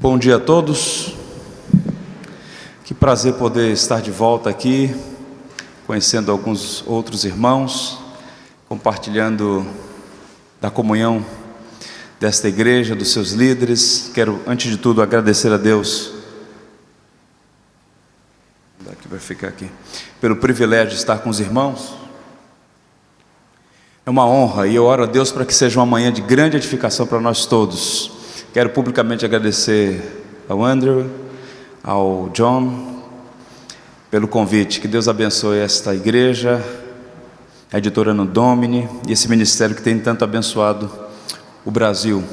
Bom dia a todos. Que prazer poder estar de volta aqui, conhecendo alguns outros irmãos, compartilhando da comunhão desta igreja, dos seus líderes. Quero, antes de tudo, agradecer a Deus, daqui vai ficar aqui, pelo privilégio de estar com os irmãos. É uma honra e eu oro a Deus para que seja uma manhã de grande edificação para nós todos. Quero publicamente agradecer ao Andrew, ao John, pelo convite. Que Deus abençoe esta igreja, a editora No Domini e esse ministério que tem tanto abençoado o Brasil.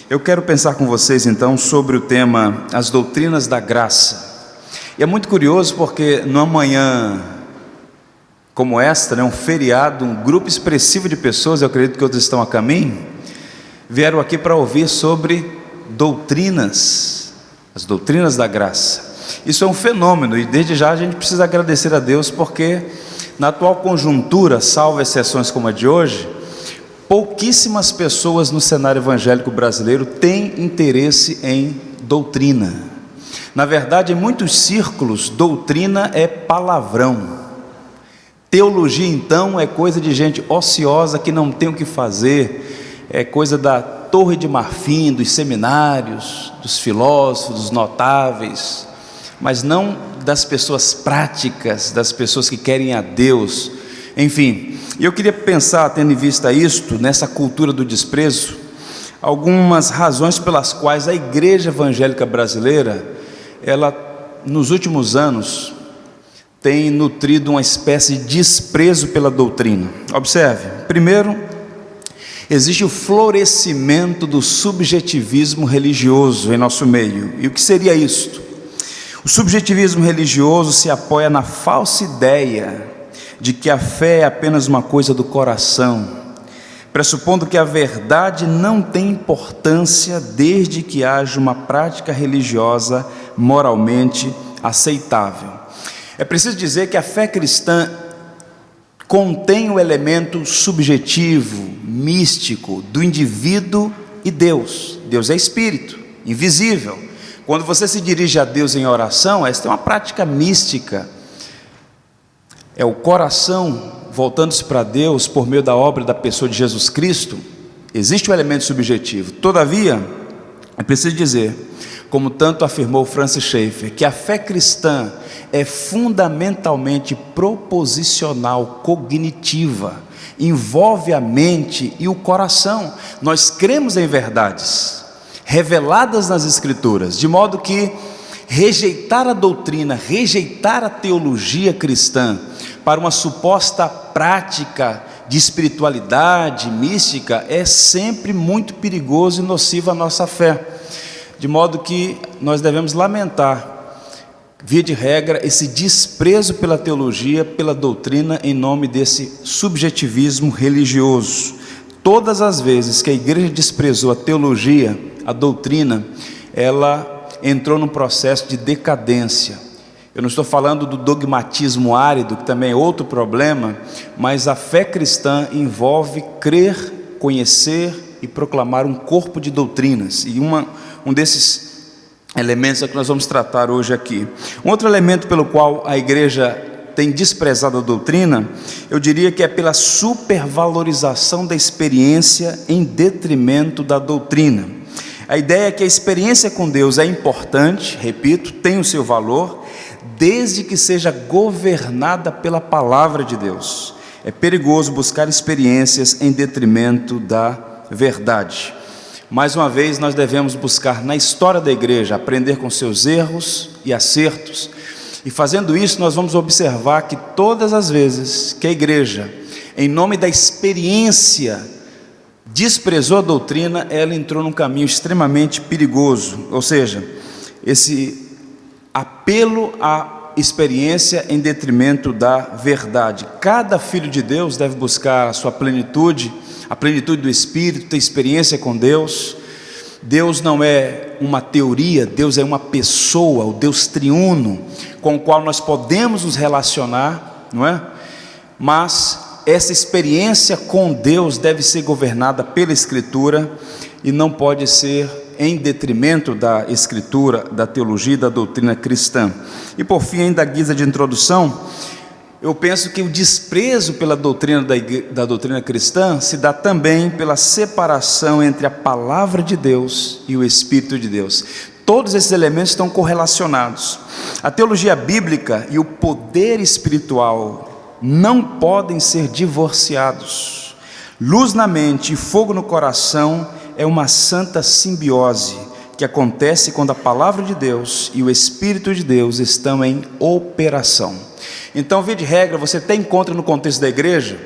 Eu quero pensar com vocês então sobre o tema As Doutrinas da Graça. E é muito curioso porque numa manhã como esta, um feriado, um grupo expressivo de pessoas, eu acredito que outros estão a caminho, vieram aqui para ouvir sobre doutrinas, as doutrinas da graça. Isso é um fenômeno e desde já a gente precisa agradecer a Deus, porque na atual conjuntura, salvo exceções como a de hoje, pouquíssimas pessoas no cenário evangélico brasileiro têm interesse em doutrina. Na verdade, em muitos círculos, doutrina é palavrão. Teologia, então, é coisa de gente ociosa que não tem o que fazer, é coisa da Torre de Marfim, dos seminários, dos filósofos, dos notáveis, mas não das pessoas práticas, das pessoas que querem a Deus. Enfim, eu queria pensar, tendo em vista isto, nessa cultura do desprezo, algumas razões pelas quais a igreja evangélica brasileira, ela, nos últimos anos, tem nutrido uma espécie de desprezo pela doutrina. Observe, primeiro, existe o florescimento do subjetivismo religioso em nosso meio. E o que seria isto? O subjetivismo religioso se apoia na falsa ideia de que a fé é apenas uma coisa do coração, pressupondo que a verdade não tem importância desde que haja uma prática religiosa moralmente aceitável. É preciso dizer que a fé cristã contém o elemento subjetivo, místico, do indivíduo e Deus. Deus é espírito, invisível. Quando você se dirige a Deus em oração, esta é uma prática mística. É o coração voltando-se para Deus por meio da obra da pessoa de Jesus Cristo. Existe um elemento subjetivo. Todavia, é preciso dizer, como tanto afirmou Francis Schaeffer, que a fé cristã é fundamentalmente proposicional, cognitiva, envolve a mente e o coração. Nós cremos em verdades reveladas nas Escrituras, de modo que rejeitar a doutrina, rejeitar a teologia cristã para uma suposta prática de espiritualidade mística é sempre muito perigoso e nocivo à nossa fé, de modo que nós devemos lamentar, via de regra, esse desprezo pela teologia, pela doutrina, em nome desse subjetivismo religioso. Todas as vezes que a igreja desprezou a teologia, a doutrina, ela entrou num processo de decadência. Eu não estou falando do dogmatismo árido, que também é outro problema, mas a fé cristã envolve crer, conhecer e proclamar um corpo de doutrinas, e um desses elementos é que nós vamos tratar hoje aqui. Um outro elemento pelo qual a igreja tem desprezado a doutrina, eu diria que é pela supervalorização da experiência em detrimento da doutrina. A ideia é que a experiência com Deus é importante, repito, tem o seu valor, desde que seja governada pela palavra de Deus. É perigoso buscar experiências em detrimento da verdade. Mais uma vez, nós devemos buscar na história da igreja, aprender com seus erros e acertos, e fazendo isso nós vamos observar que todas as vezes que a igreja, em nome da experiência, desprezou a doutrina, ela entrou num caminho extremamente perigoso, ou seja, esse apelo à experiência em detrimento da verdade. Cada filho de Deus deve buscar a sua plenitude, a plenitude do Espírito, ter experiência com Deus. Deus não é uma teoria, Deus é uma pessoa, o Deus triuno, com o qual nós podemos nos relacionar, não é? Mas essa experiência com Deus deve ser governada pela Escritura e não pode ser em detrimento da Escritura, da teologia e da doutrina cristã. E por fim, ainda à guisa de introdução, eu penso que o desprezo pela doutrina da doutrina cristã se dá também pela separação entre a palavra de Deus e o Espírito de Deus. Todos esses elementos estão correlacionados. A teologia bíblica e o poder espiritual não podem ser divorciados. Luz na mente e fogo no coração é uma santa simbiose que acontece quando a palavra de Deus e o Espírito de Deus estão em operação. Então, via de regra, você até encontra no contexto da igreja,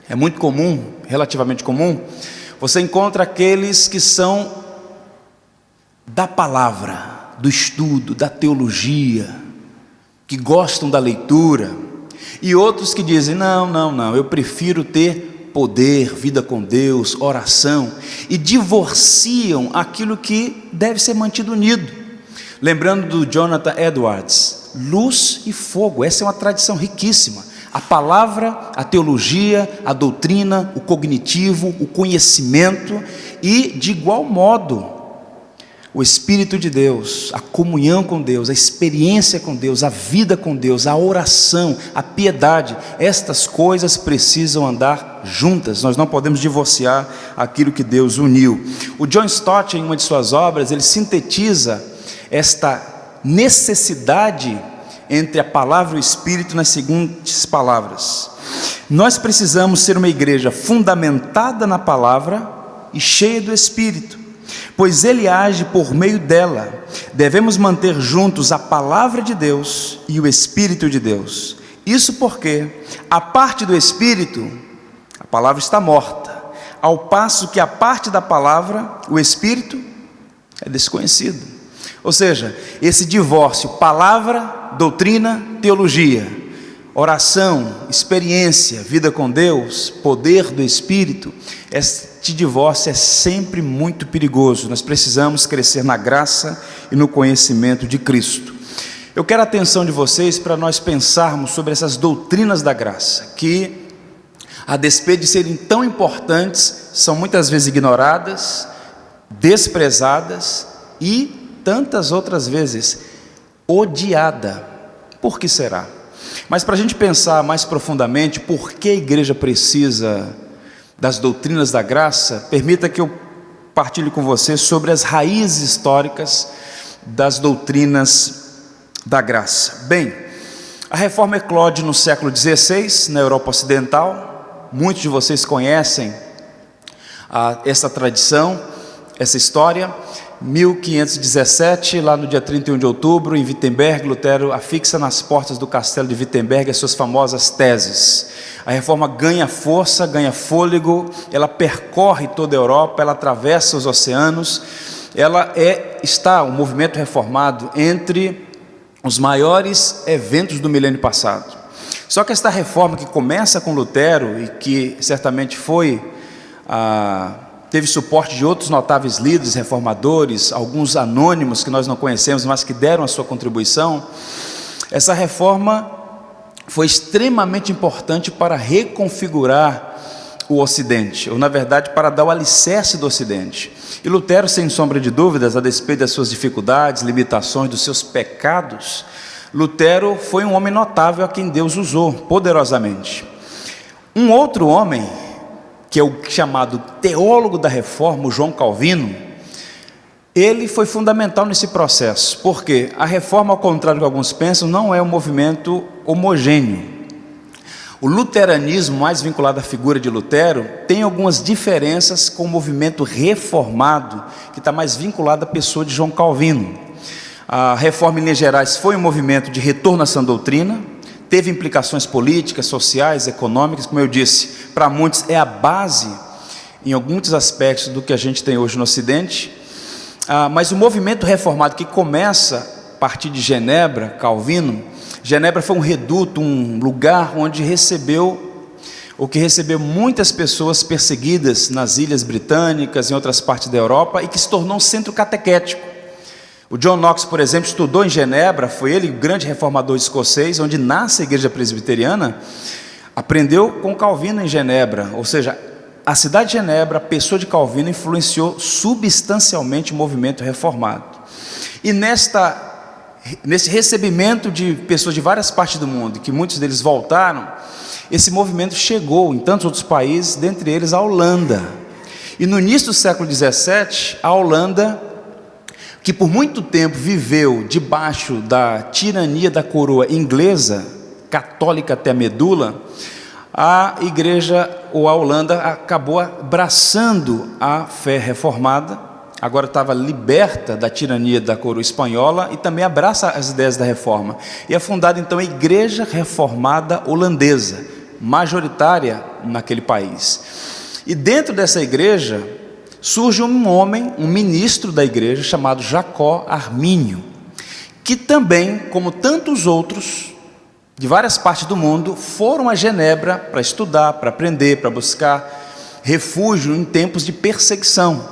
é muito comum, relativamente comum, você encontra aqueles que são da palavra, do estudo, da teologia, que gostam da leitura, e outros que dizem, não, eu prefiro ter poder, vida com Deus, oração, e divorciam aquilo que deve ser mantido unido. Lembrando do Jonathan Edwards, luz e fogo, essa é uma tradição riquíssima. A palavra, a teologia, a doutrina, o cognitivo, o conhecimento e, de igual modo, o Espírito de Deus, a comunhão com Deus, a experiência com Deus, a vida com Deus, a oração, a piedade, estas coisas precisam andar juntas, nós não podemos divorciar aquilo que Deus uniu. O John Stott, em uma de suas obras, ele sintetiza esta necessidade entre a palavra e o Espírito nas seguintes palavras: nós precisamos ser uma igreja fundamentada na palavra e cheia do Espírito, pois Ele age por meio dela. Devemos manter juntos a palavra de Deus e o Espírito de Deus. Isso porque, a parte do Espírito, a palavra está morta, ao passo que a parte da palavra, o Espírito, é desconhecido. Ou seja, esse divórcio, palavra, doutrina, teologia, oração, experiência, vida com Deus, poder do Espírito, este divórcio é sempre muito perigoso. Nós precisamos crescer na graça e no conhecimento de Cristo. Eu quero a atenção de vocês para nós pensarmos sobre essas doutrinas da graça, que, a despeito de serem tão importantes, são muitas vezes ignoradas, desprezadas e tantas outras vezes odiada. Por que será? Mas para a gente pensar mais profundamente por que a igreja precisa das doutrinas da graça, permita que eu partilhe com você sobre as raízes históricas das doutrinas da graça. Bem, a reforma eclode no século XVI, na Europa Ocidental. Muitos de vocês conhecem essa tradição, essa história. 1517, lá no dia 31 de outubro, em Wittenberg, Lutero afixa nas portas do castelo de Wittenberg as suas famosas teses. A reforma ganha força, ganha fôlego, ela percorre toda a Europa, ela atravessa os oceanos, está o movimento reformado entre os maiores eventos do milênio passado. Só que esta reforma que começa com Lutero e que certamente teve suporte de outros notáveis líderes reformadores, alguns anônimos que nós não conhecemos, mas que deram a sua contribuição. Essa reforma foi extremamente importante para reconfigurar o Ocidente, ou na verdade para dar o alicerce do Ocidente. E Lutero, sem sombra de dúvidas, a despeito das suas dificuldades, limitações, dos seus pecados, Lutero foi um homem notável a quem Deus usou poderosamente. Um outro homem, que é o chamado teólogo da reforma, o João Calvino, ele foi fundamental nesse processo, porque a reforma, ao contrário do que alguns pensam, não é um movimento homogêneo. O luteranismo, mais vinculado à figura de Lutero, tem algumas diferenças com o movimento reformado, que está mais vinculado à pessoa de João Calvino. A reforma, em linhas gerais, foi um movimento de retorno à sã doutrina, teve implicações políticas, sociais, econômicas, como eu disse, para muitos é a base, em alguns aspectos, do que a gente tem hoje no Ocidente. Mas o movimento reformado que começa a partir de Genebra, Calvino, Genebra foi um reduto, um lugar onde recebeu muitas pessoas perseguidas nas ilhas britânicas, em outras partes da Europa, e que se tornou um centro catequético. O John Knox, por exemplo, estudou em Genebra, foi ele o grande reformador escocês, onde nasce a igreja presbiteriana, aprendeu com Calvino em Genebra, ou seja, a cidade de Genebra, a pessoa de Calvino, influenciou substancialmente o movimento reformado. E nesse recebimento de pessoas de várias partes do mundo, que muitos deles voltaram, esse movimento chegou em tantos outros países, dentre eles a Holanda. E no início do século XVII, a Holanda, que por muito tempo viveu debaixo da tirania da coroa inglesa, católica até a medula, a igreja, ou a Holanda, acabou abraçando a fé reformada, agora estava liberta da tirania da coroa espanhola e também abraça as ideias da reforma. E é fundada então a Igreja Reformada Holandesa, majoritária naquele país. E dentro dessa igreja surge um homem, um ministro da igreja, chamado Jacó Armínio, que também, como tantos outros, de várias partes do mundo, foram a Genebra para estudar, para aprender, para buscar refúgio em tempos de perseguição.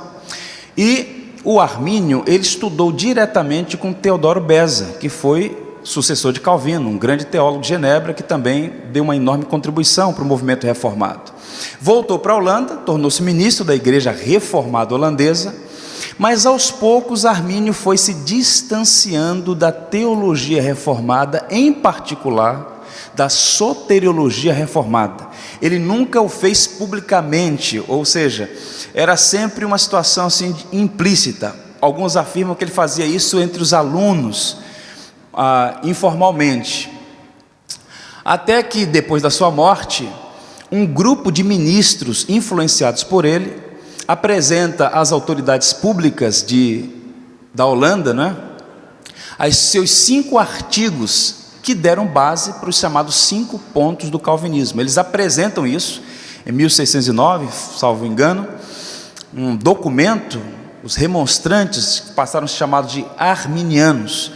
E o Armínio, ele estudou diretamente com Teodoro Beza, que foi sucessor de Calvino, um grande teólogo de Genebra, que também deu uma enorme contribuição para o movimento reformado. Voltou para a Holanda, tornou-se ministro da Igreja Reformada Holandesa, mas aos poucos Armínio foi se distanciando da teologia reformada, em particular da soteriologia reformada. Ele nunca o fez publicamente, ou seja, era sempre uma situação assim implícita. Alguns afirmam que ele fazia isso entre os alunos, informalmente. Até que depois da sua morte, um grupo de ministros influenciados por ele apresenta às autoridades públicas da Holanda, né, os seus 5 artigos que deram base para os chamados 5 pontos do calvinismo. Eles apresentam isso em 1609, salvo engano, um documento. Os remonstrantes passaram a ser chamados de arminianos,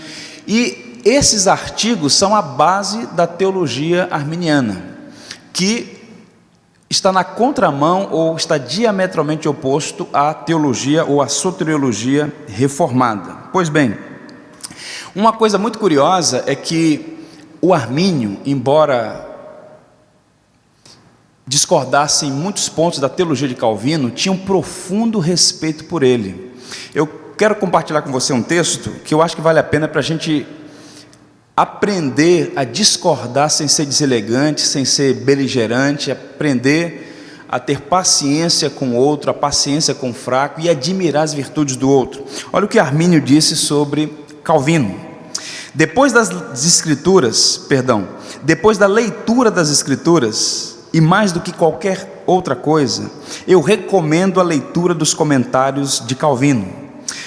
e esses artigos são a base da teologia arminiana, que está na contramão ou está diametralmente oposto à teologia ou à soteriologia reformada. Pois bem, uma coisa muito curiosa é que o Armínio, embora discordasse em muitos pontos da teologia de Calvino, tinha um profundo respeito por ele. Eu quero compartilhar com você um texto que eu acho que vale a pena para a gente aprender a discordar sem ser deselegante, sem ser beligerante, aprender a ter paciência com o outro, a paciência com o fraco e admirar as virtudes do outro. Olha o que Armínio disse sobre Calvino. Depois da leitura das Escrituras, e mais do que qualquer outra coisa, eu recomendo a leitura dos comentários de Calvino,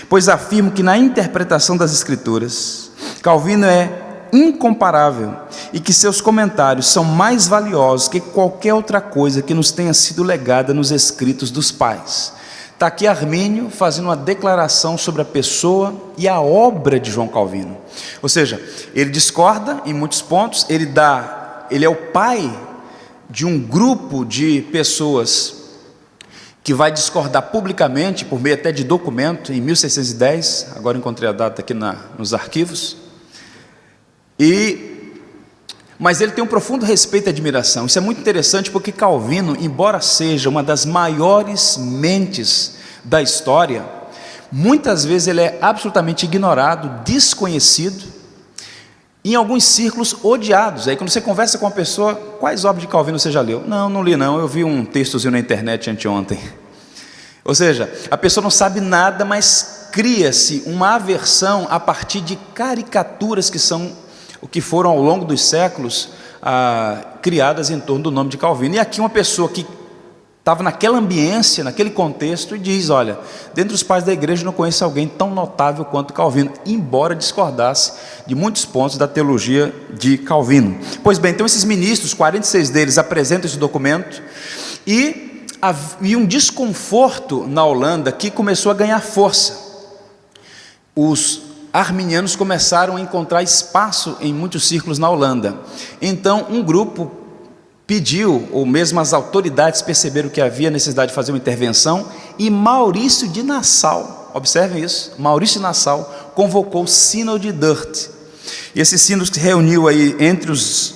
pois afirmo que na interpretação das Escrituras, Calvino é incomparável e que seus comentários são mais valiosos que qualquer outra coisa que nos tenha sido legada nos escritos dos pais. Está aqui Armínio fazendo uma declaração sobre a pessoa e a obra de João Calvino. Ou seja, ele discorda em muitos pontos, ele é o pai de um grupo de pessoas que vai discordar publicamente, por meio até de documento, em 1610, agora encontrei a data aqui nos arquivos, mas ele tem um profundo respeito e admiração. Isso é muito interessante porque Calvino, embora seja uma das maiores mentes da história, muitas vezes ele é absolutamente ignorado, desconhecido, em alguns círculos odiados. Aí quando você conversa com uma pessoa, quais obras de Calvino você já leu? Não li não, eu vi um textozinho na internet anteontem. Ou seja, a pessoa não sabe nada, mas cria-se uma aversão a partir de caricaturas que são o que foram ao longo dos séculos criadas em torno do nome de Calvino. E aqui uma pessoa que estava naquela ambiência, naquele contexto, e diz: olha, dentre os pais da igreja não conheço alguém tão notável quanto Calvino, embora discordasse de muitos pontos da teologia de Calvino. Pois bem, então esses ministros, 46 deles, apresentam esse documento, e havia um desconforto na Holanda que começou a ganhar força. Os arminianos começaram a encontrar espaço em muitos círculos na Holanda. Então um grupo pediu, ou mesmo as autoridades perceberam que havia necessidade de fazer uma intervenção, e Maurício de Nassau, observem isso, Maurício de Nassau convocou o Sínodo de Dort. E esse sínodo se reuniu aí entre os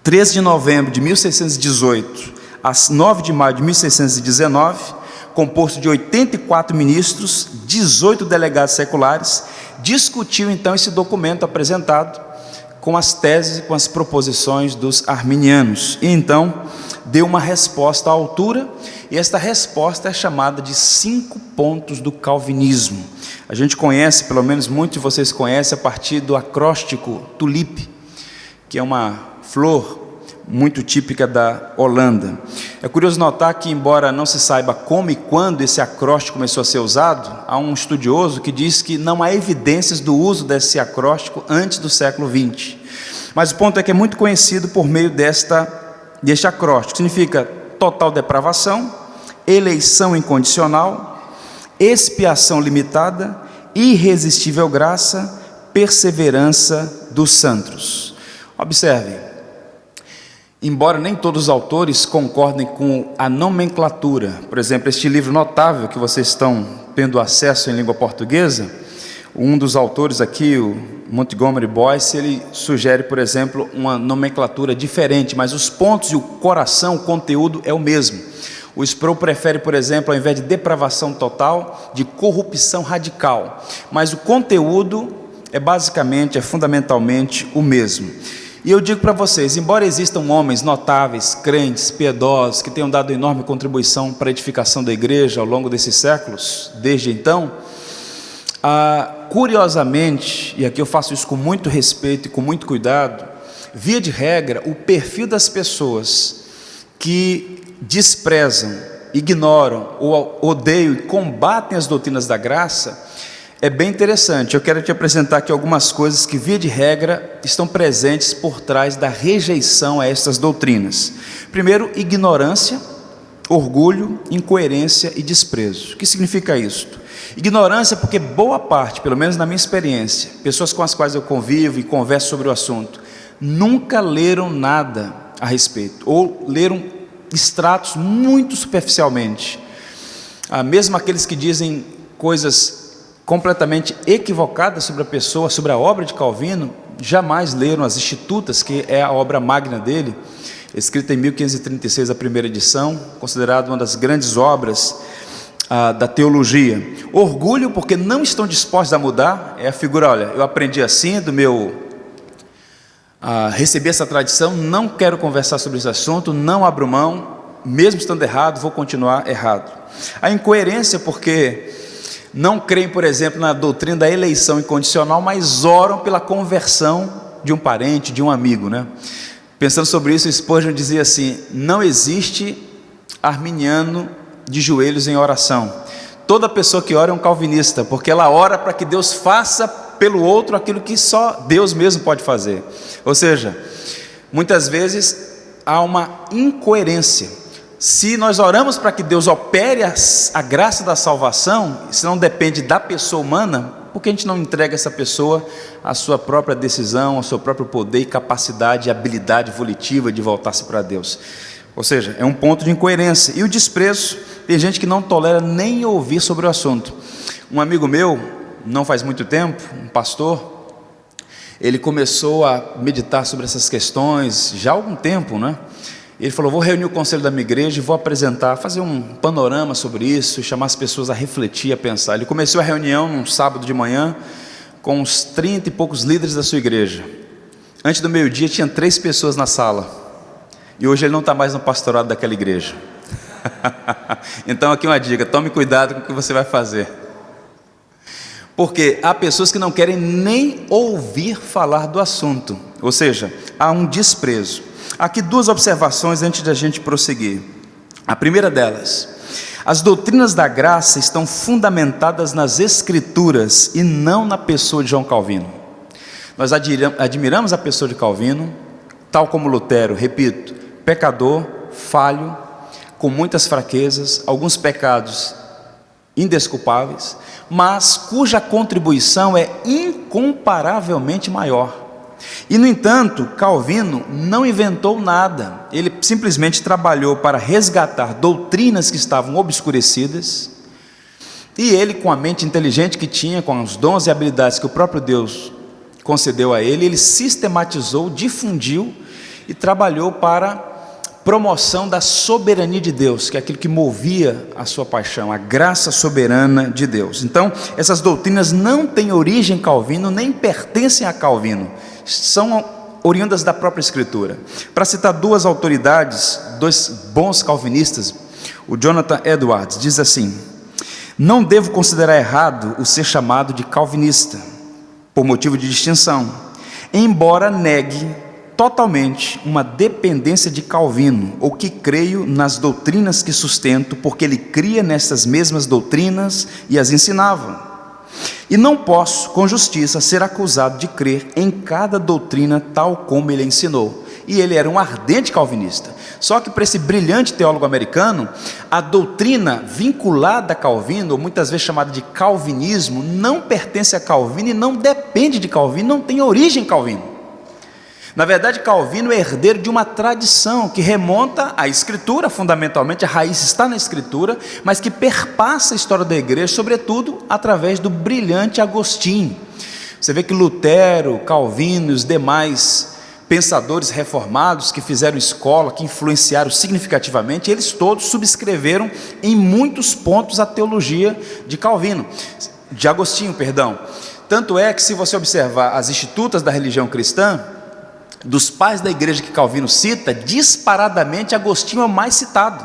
13 de novembro de 1618 a 9 de maio de 1619, composto de 84 ministros, 18 delegados seculares, discutiu então esse documento apresentado com as teses e com as proposições dos arminianos, e então deu uma resposta à altura, e esta resposta é chamada de 5 pontos do calvinismo. A gente conhece, pelo menos muitos de vocês conhecem, a partir do acróstico tulip, que é uma flor muito típica da Holanda. É curioso notar que, embora não se saiba como e quando esse acróstico começou a ser usado, há um estudioso que diz que não há evidências do uso desse acróstico antes do século XX. Mas o ponto é que é muito conhecido por meio deste acróstico. Significa total depravação, eleição incondicional, expiação limitada, irresistível graça, perseverança dos santos. Observem. Embora nem todos os autores concordem com a nomenclatura, por exemplo, este livro notável que vocês estão tendo acesso em língua portuguesa, um dos autores aqui, o Montgomery Boyce, ele sugere, por exemplo, uma nomenclatura diferente, mas os pontos e o coração, o conteúdo é o mesmo. O Sproul prefere, por exemplo, ao invés de depravação total, de corrupção radical, mas o conteúdo é fundamentalmente o mesmo. E eu digo para vocês, embora existam homens notáveis, crentes, piedosos, que tenham dado enorme contribuição para a edificação da igreja ao longo desses séculos, desde então, curiosamente, e aqui eu faço isso com muito respeito e com muito cuidado, via de regra, o perfil das pessoas que desprezam, ignoram, ou odeiam e combatem as doutrinas da graça, é bem interessante. Eu quero te apresentar aqui algumas coisas que, via de regra, estão presentes por trás da rejeição a estas doutrinas. Primeiro, ignorância, orgulho, incoerência e desprezo. O que significa isso? Ignorância porque boa parte, pelo menos na minha experiência, pessoas com as quais eu convivo e converso sobre o assunto, nunca leram nada a respeito, ou leram extratos muito superficialmente. Mesmo aqueles que dizem coisas completamente equivocadas sobre a pessoa, sobre a obra de Calvino, jamais leram as Institutas, que é a obra magna dele, escrita em 1536, a primeira edição, considerada uma das grandes obras da teologia. Orgulho porque não estão dispostos a mudar, é a figura, olha, eu aprendi assim, recebi essa tradição, não quero conversar sobre esse assunto, não abro mão, mesmo estando errado, vou continuar errado. A incoerência porque não creem, por exemplo, na doutrina da eleição incondicional, mas oram pela conversão de um parente, de um amigo, né? Pensando sobre isso, Spurgeon dizia assim: não existe arminiano de joelhos em oração. Toda pessoa que ora é um calvinista, porque ela ora para que Deus faça pelo outro aquilo que só Deus mesmo pode fazer. Ou seja, muitas vezes há uma incoerência. Se nós oramos para que Deus opere a graça da salvação, isso não depende da pessoa humana, por que a gente não entrega essa pessoa a sua própria decisão, ao seu próprio poder e capacidade e habilidade volitiva de voltar-se para Deus? Ou seja, é um ponto de incoerência. E o desprezo, tem gente que não tolera nem ouvir sobre o assunto. Um amigo meu, não faz muito tempo, um pastor, ele começou a meditar sobre essas questões já há algum tempo, né? Ele falou: vou reunir o conselho da minha igreja e vou apresentar, fazer um panorama sobre isso e chamar as pessoas a refletir, a pensar. Ele começou a reunião num sábado de manhã com uns 30 e poucos líderes da sua igreja. Antes do meio-dia tinha 3 pessoas na sala, e hoje ele não está mais no pastorado daquela igreja. Então aqui uma dica: tome cuidado com o que você vai fazer, porque há pessoas que não querem nem ouvir falar do assunto, ou seja, há um desprezo. Aqui 2 observações antes de a gente prosseguir. A primeira delas: as doutrinas da graça estão fundamentadas nas Escrituras e não na pessoa de João Calvino. Nós admiramos a pessoa de Calvino, tal como Lutero, repito, pecador, falho, com muitas fraquezas, alguns pecados indesculpáveis, mas cuja contribuição é incomparavelmente maior. E, no entanto, Calvino não inventou nada, ele simplesmente trabalhou para resgatar doutrinas que estavam obscurecidas, e ele, com a mente inteligente que tinha, com os dons e habilidades que o próprio Deus concedeu a ele, ele sistematizou, difundiu e trabalhou para promoção da soberania de Deus, que é aquilo que movia a sua paixão, a graça soberana de Deus. Então, essas doutrinas não têm origem em Calvino, nem pertencem a Calvino, são oriundas da própria Escritura. Para citar duas autoridades, dois bons calvinistas, o Jonathan Edwards diz assim: não devo considerar errado o ser chamado de calvinista, por motivo de distinção, embora negue totalmente uma dependência de Calvino, ou que creio nas doutrinas que sustento, porque ele cria nessas mesmas doutrinas e as ensinava. E não posso, com justiça, ser acusado de crer em cada doutrina tal como ele ensinou. E ele era um ardente calvinista. Só que para esse brilhante teólogo americano, a doutrina vinculada a Calvino, ou muitas vezes chamada de calvinismo, não pertence a Calvino e não depende de Calvino, não tem origem em Calvino. Na verdade, Calvino é herdeiro de uma tradição que remonta à Escritura, fundamentalmente, a raiz está na Escritura, mas que perpassa a história da igreja, sobretudo através do brilhante Agostinho. Você vê que Lutero, Calvino e os demais pensadores reformados que fizeram escola, que influenciaram significativamente, eles todos subscreveram em muitos pontos a teologia de Agostinho, perdão. Tanto é que, se você observar as institutas da religião cristã, dos pais da igreja que Calvino cita, disparadamente Agostinho é o mais citado.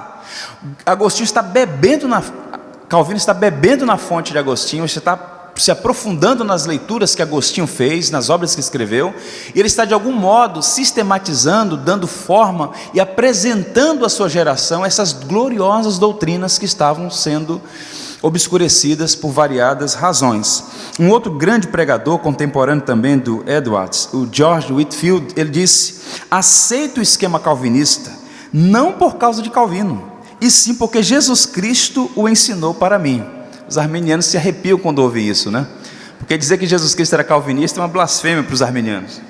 Calvino está bebendo na fonte de Agostinho, você está se aprofundando nas leituras que Agostinho fez, nas obras que escreveu, e ele está de algum modo sistematizando, dando forma e apresentando à sua geração essas gloriosas doutrinas que estavam sendo obscurecidas por variadas razões. Um outro grande pregador contemporâneo também do Edwards, o George Whitefield, ele disse: aceito o esquema calvinista não por causa de Calvino, e sim porque Jesus Cristo o ensinou para mim. Os arminianos se arrepiam quando ouvem isso, né? Porque dizer que Jesus Cristo era calvinista é uma blasfêmia para os arminianos.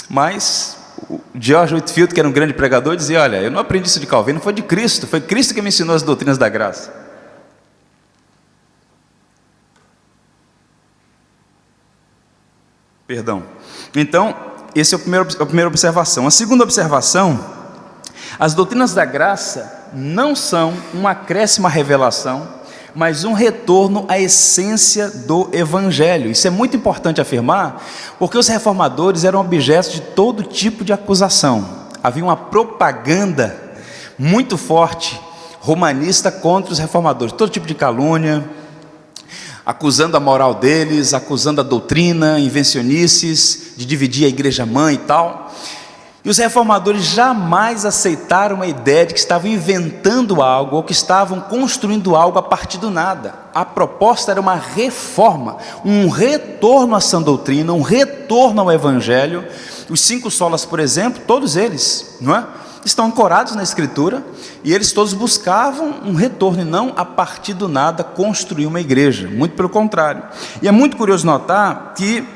Mas o George Whitefield, que era um grande pregador, dizia: olha, eu não aprendi isso de Calvino, foi de Cristo, foi Cristo que me ensinou as doutrinas da graça. Perdão. Então, essa é a primeira observação. A segunda observação: as doutrinas da graça não são um acréscimo à revelação, mas um retorno à essência do Evangelho. Isso é muito importante afirmar, porque os reformadores eram objetos de todo tipo de acusação. Havia uma propaganda muito forte, romanista, contra os reformadores, todo tipo de calúnia, acusando a moral deles, acusando a doutrina, invencionices, de dividir a igreja mãe e tal. E os reformadores jamais aceitaram a ideia de que estavam inventando algo, ou que estavam construindo algo a partir do nada. A proposta era uma reforma, um retorno à sã doutrina, um retorno ao Evangelho. Os 5 solas, por exemplo, todos eles, não é? Estão ancorados na Escritura, e eles todos buscavam um retorno, e não a partir do nada construir uma igreja, muito pelo contrário. E é muito curioso notar que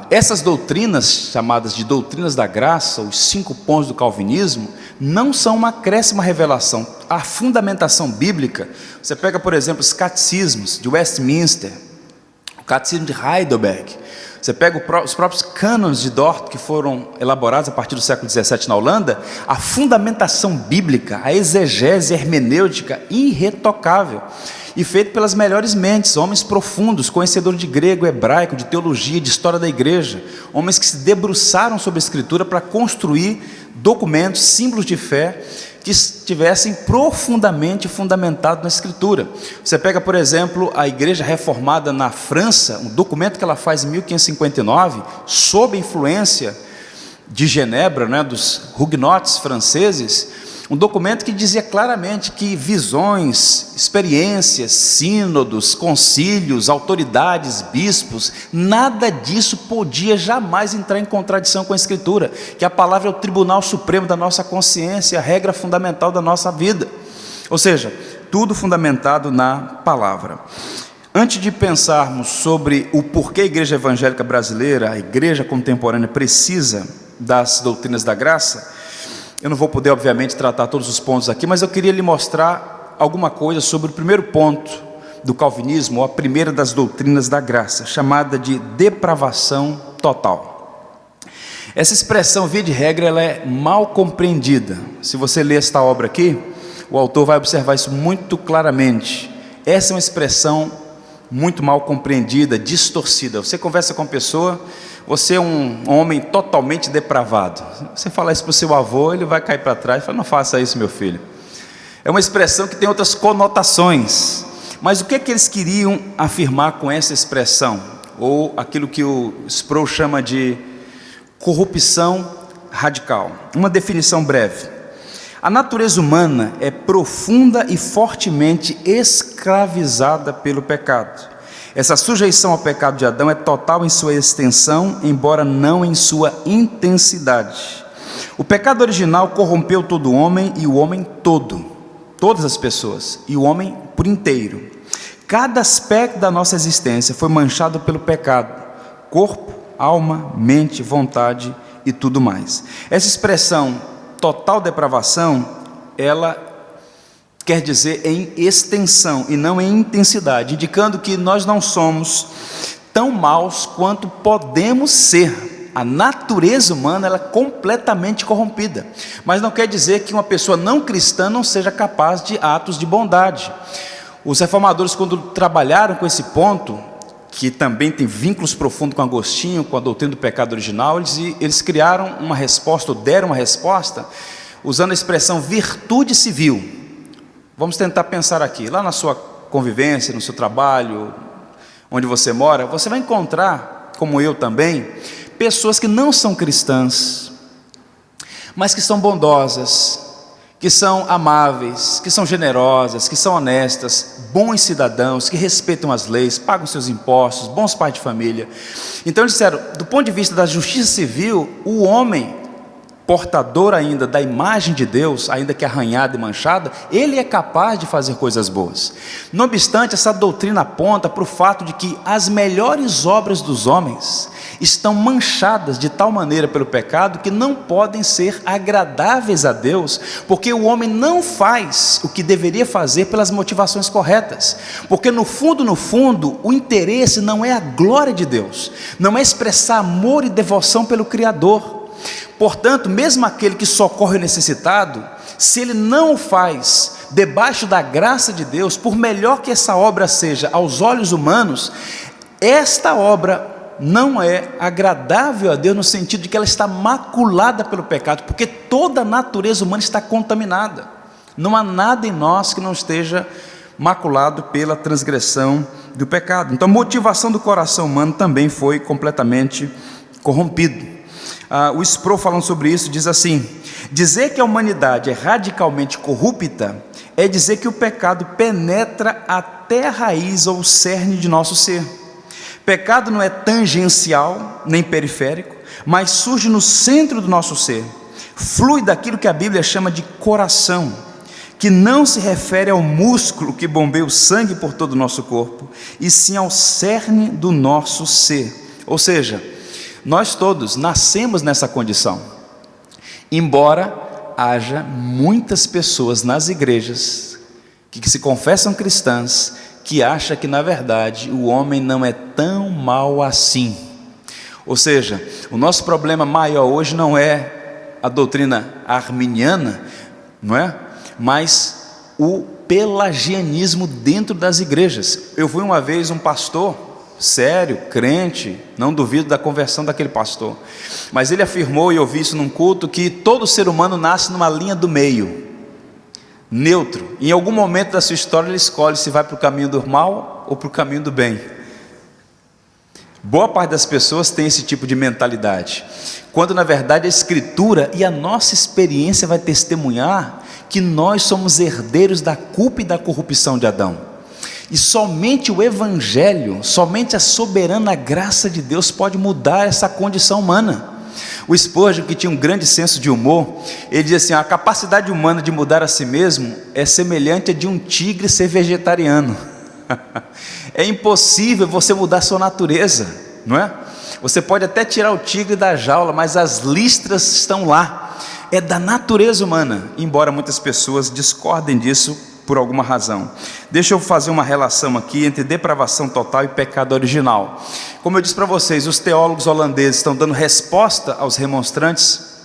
essas doutrinas, chamadas de doutrinas da graça, os 5 pontos do calvinismo, não são uma acréscima revelação. A fundamentação bíblica, você pega, por exemplo, os catecismos de Westminster, o catecismo de Heidelberg, você pega os próprios cânones de Dort, que foram elaborados a partir do século XVII na Holanda, a fundamentação bíblica, a exegese hermenêutica irretocável, e feito pelas melhores mentes, homens profundos, conhecedores de grego, hebraico, de teologia, de história da igreja, homens que se debruçaram sobre a Escritura para construir documentos, símbolos de fé, que estivessem profundamente fundamentados na Escritura. Você pega, por exemplo, a Igreja Reformada na França, um documento que ela faz em 1559, sob a influência de Genebra, né, dos huguenotes franceses, um documento que dizia claramente que visões, experiências, sínodos, concílios, autoridades, bispos, nada disso podia jamais entrar em contradição com a Escritura, que a palavra é o tribunal supremo da nossa consciência, a regra fundamental da nossa vida. Ou seja, tudo fundamentado na palavra. Antes de pensarmos sobre o porquê a igreja evangélica brasileira, a igreja contemporânea, precisa das doutrinas da graça, eu não vou poder, obviamente, tratar todos os pontos aqui, mas eu queria lhe mostrar alguma coisa sobre o primeiro ponto do calvinismo, ou a primeira das doutrinas da graça, chamada de depravação total. Essa expressão, via de regra, ela é mal compreendida. Se você ler esta obra aqui, o autor vai observar isso muito claramente. Essa é uma expressão muito mal compreendida, distorcida. Você conversa com uma pessoa, você é um homem totalmente depravado. Você falar isso para o seu avô, ele vai cair para trás e falar: não faça isso, meu filho. É uma expressão que tem outras conotações. Mas o que é que eles queriam afirmar com essa expressão? Ou aquilo que o Sproul chama de corrupção radical. Uma definição breve: a natureza humana é profunda e fortemente escravizada pelo pecado. Essa sujeição ao pecado de Adão é total em sua extensão, embora não em sua intensidade. O pecado original corrompeu todo o homem e o homem todo, todas as pessoas, e o homem por inteiro. Cada aspecto da nossa existência foi manchado pelo pecado: corpo, alma, mente, vontade e tudo mais. Essa expressão total depravação, ela quer dizer em extensão e não em intensidade, indicando que nós não somos tão maus quanto podemos ser. A natureza humana ela é completamente corrompida, mas não quer dizer que uma pessoa não cristã não seja capaz de atos de bondade. Os reformadores, quando trabalharam com esse ponto, que também tem vínculos profundos com Agostinho, com a doutrina do pecado original, eles criaram uma resposta, ou deram uma resposta, usando a expressão virtude civil. Vamos tentar pensar aqui, lá na sua convivência, no seu trabalho, onde você mora, você vai encontrar, como eu também, pessoas que não são cristãs, mas que são bondosas, que são amáveis, que são generosas, que são honestas, bons cidadãos, que respeitam as leis, pagam seus impostos, bons pais de família. Então eles disseram, do ponto de vista da justiça civil, o homem, portador ainda da imagem de Deus, ainda que arranhada e manchada, ele é capaz de fazer coisas boas. Não obstante, essa doutrina aponta para o fato de que as melhores obras dos homens estão manchadas de tal maneira pelo pecado que não podem ser agradáveis a Deus, porque o homem não faz o que deveria fazer pelas motivações corretas, porque no fundo, o interesse não é a glória de Deus, não é expressar amor e devoção pelo Criador. Portanto, mesmo aquele que socorre o necessitado, se ele não o faz debaixo da graça de Deus, por melhor que essa obra seja aos olhos humanos, esta obra não é agradável a Deus no sentido de que ela está maculada pelo pecado, porque toda a natureza humana está contaminada. Não há nada em nós que não esteja maculado pela transgressão do pecado. Então a motivação do coração humano também foi completamente corrompido. O Sproul, falando sobre isso, diz assim: dizer que a humanidade é radicalmente corrupta é dizer que o pecado penetra até a raiz ou o cerne de nosso ser. Pecado não é tangencial nem periférico, mas surge no centro do nosso ser, flui daquilo que a Bíblia chama de coração, que não se refere ao músculo que bombeia o sangue por todo o nosso corpo, e sim ao cerne do nosso ser. Ou seja, nós todos nascemos nessa condição, embora haja muitas pessoas nas igrejas que se confessam cristãs, que acham que na verdade o homem não é tão mau assim. Ou seja, o nosso problema maior hoje não é a doutrina arminiana, não é? Mas o pelagianismo dentro das igrejas. Eu fui uma vez um pastor sério, crente, não duvido da conversão daquele pastor, mas ele afirmou, e eu vi isso num culto, que todo ser humano nasce numa linha do meio, neutro. Em algum momento da sua história ele escolhe se vai para o caminho do mal ou para o caminho do bem. Boa parte das pessoas tem esse tipo de mentalidade, quando na verdade a Escritura e a nossa experiência vai testemunhar que nós somos herdeiros da culpa e da corrupção de Adão, e somente o Evangelho, somente a soberana graça de Deus pode mudar essa condição humana. O Spurgeon, que tinha um grande senso de humor, ele diz assim: a capacidade humana de mudar a si mesmo é semelhante a de um tigre ser vegetariano. É impossível você mudar sua natureza, não é? Você pode até tirar o tigre da jaula, mas as listras estão lá, é da natureza humana, embora muitas pessoas discordem disso por alguma razão. Deixa eu fazer uma relação aqui entre depravação total e pecado original. Como eu disse para vocês, os teólogos holandeses estão dando resposta aos remonstrantes,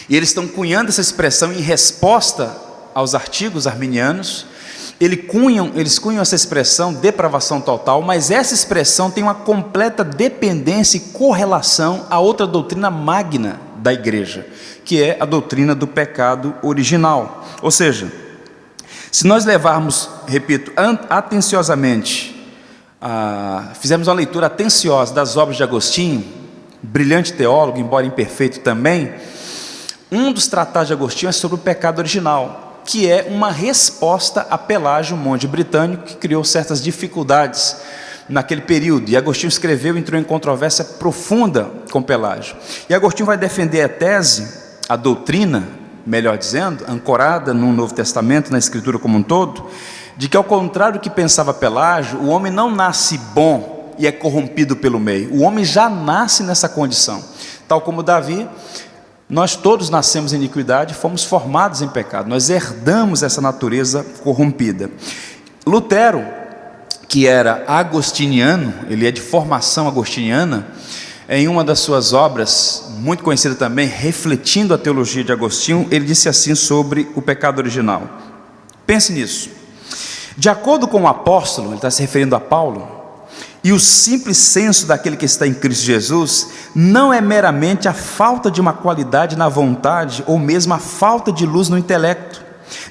e eles estão cunhando essa expressão em resposta aos artigos arminianos. Eles cunham essa expressão, depravação total, mas essa expressão tem uma completa dependência e correlação a outra doutrina magna da igreja, que é a doutrina do pecado original. Ou seja, se nós levarmos, repito, atenciosamente, fizemos uma leitura atenciosa das obras de Agostinho, brilhante teólogo, embora imperfeito também, um dos tratados de Agostinho é sobre o pecado original, que é uma resposta a Pelágio, um monge britânico, que criou certas dificuldades naquele período, e Agostinho escreveu e entrou em controvérsia profunda com Pelágio, e Agostinho vai defender a tese, a doutrina, melhor dizendo, ancorada no Novo Testamento, na Escritura como um todo, de que ao contrário do que pensava Pelágio, o homem não nasce bom e é corrompido pelo meio, o homem já nasce nessa condição, tal como Davi. Nós todos nascemos em iniquidade, fomos formados em pecado, nós herdamos essa natureza corrompida. Lutero, que era agostiniano, ele é de formação agostiniana, em uma das suas obras, muito conhecida também, refletindo a teologia de Agostinho, ele disse assim sobre o pecado original. Pense nisso. De acordo com o apóstolo, ele está se referindo a Paulo, e o simples senso daquele que está em Cristo Jesus não é meramente a falta de uma qualidade na vontade ou mesmo a falta de luz no intelecto,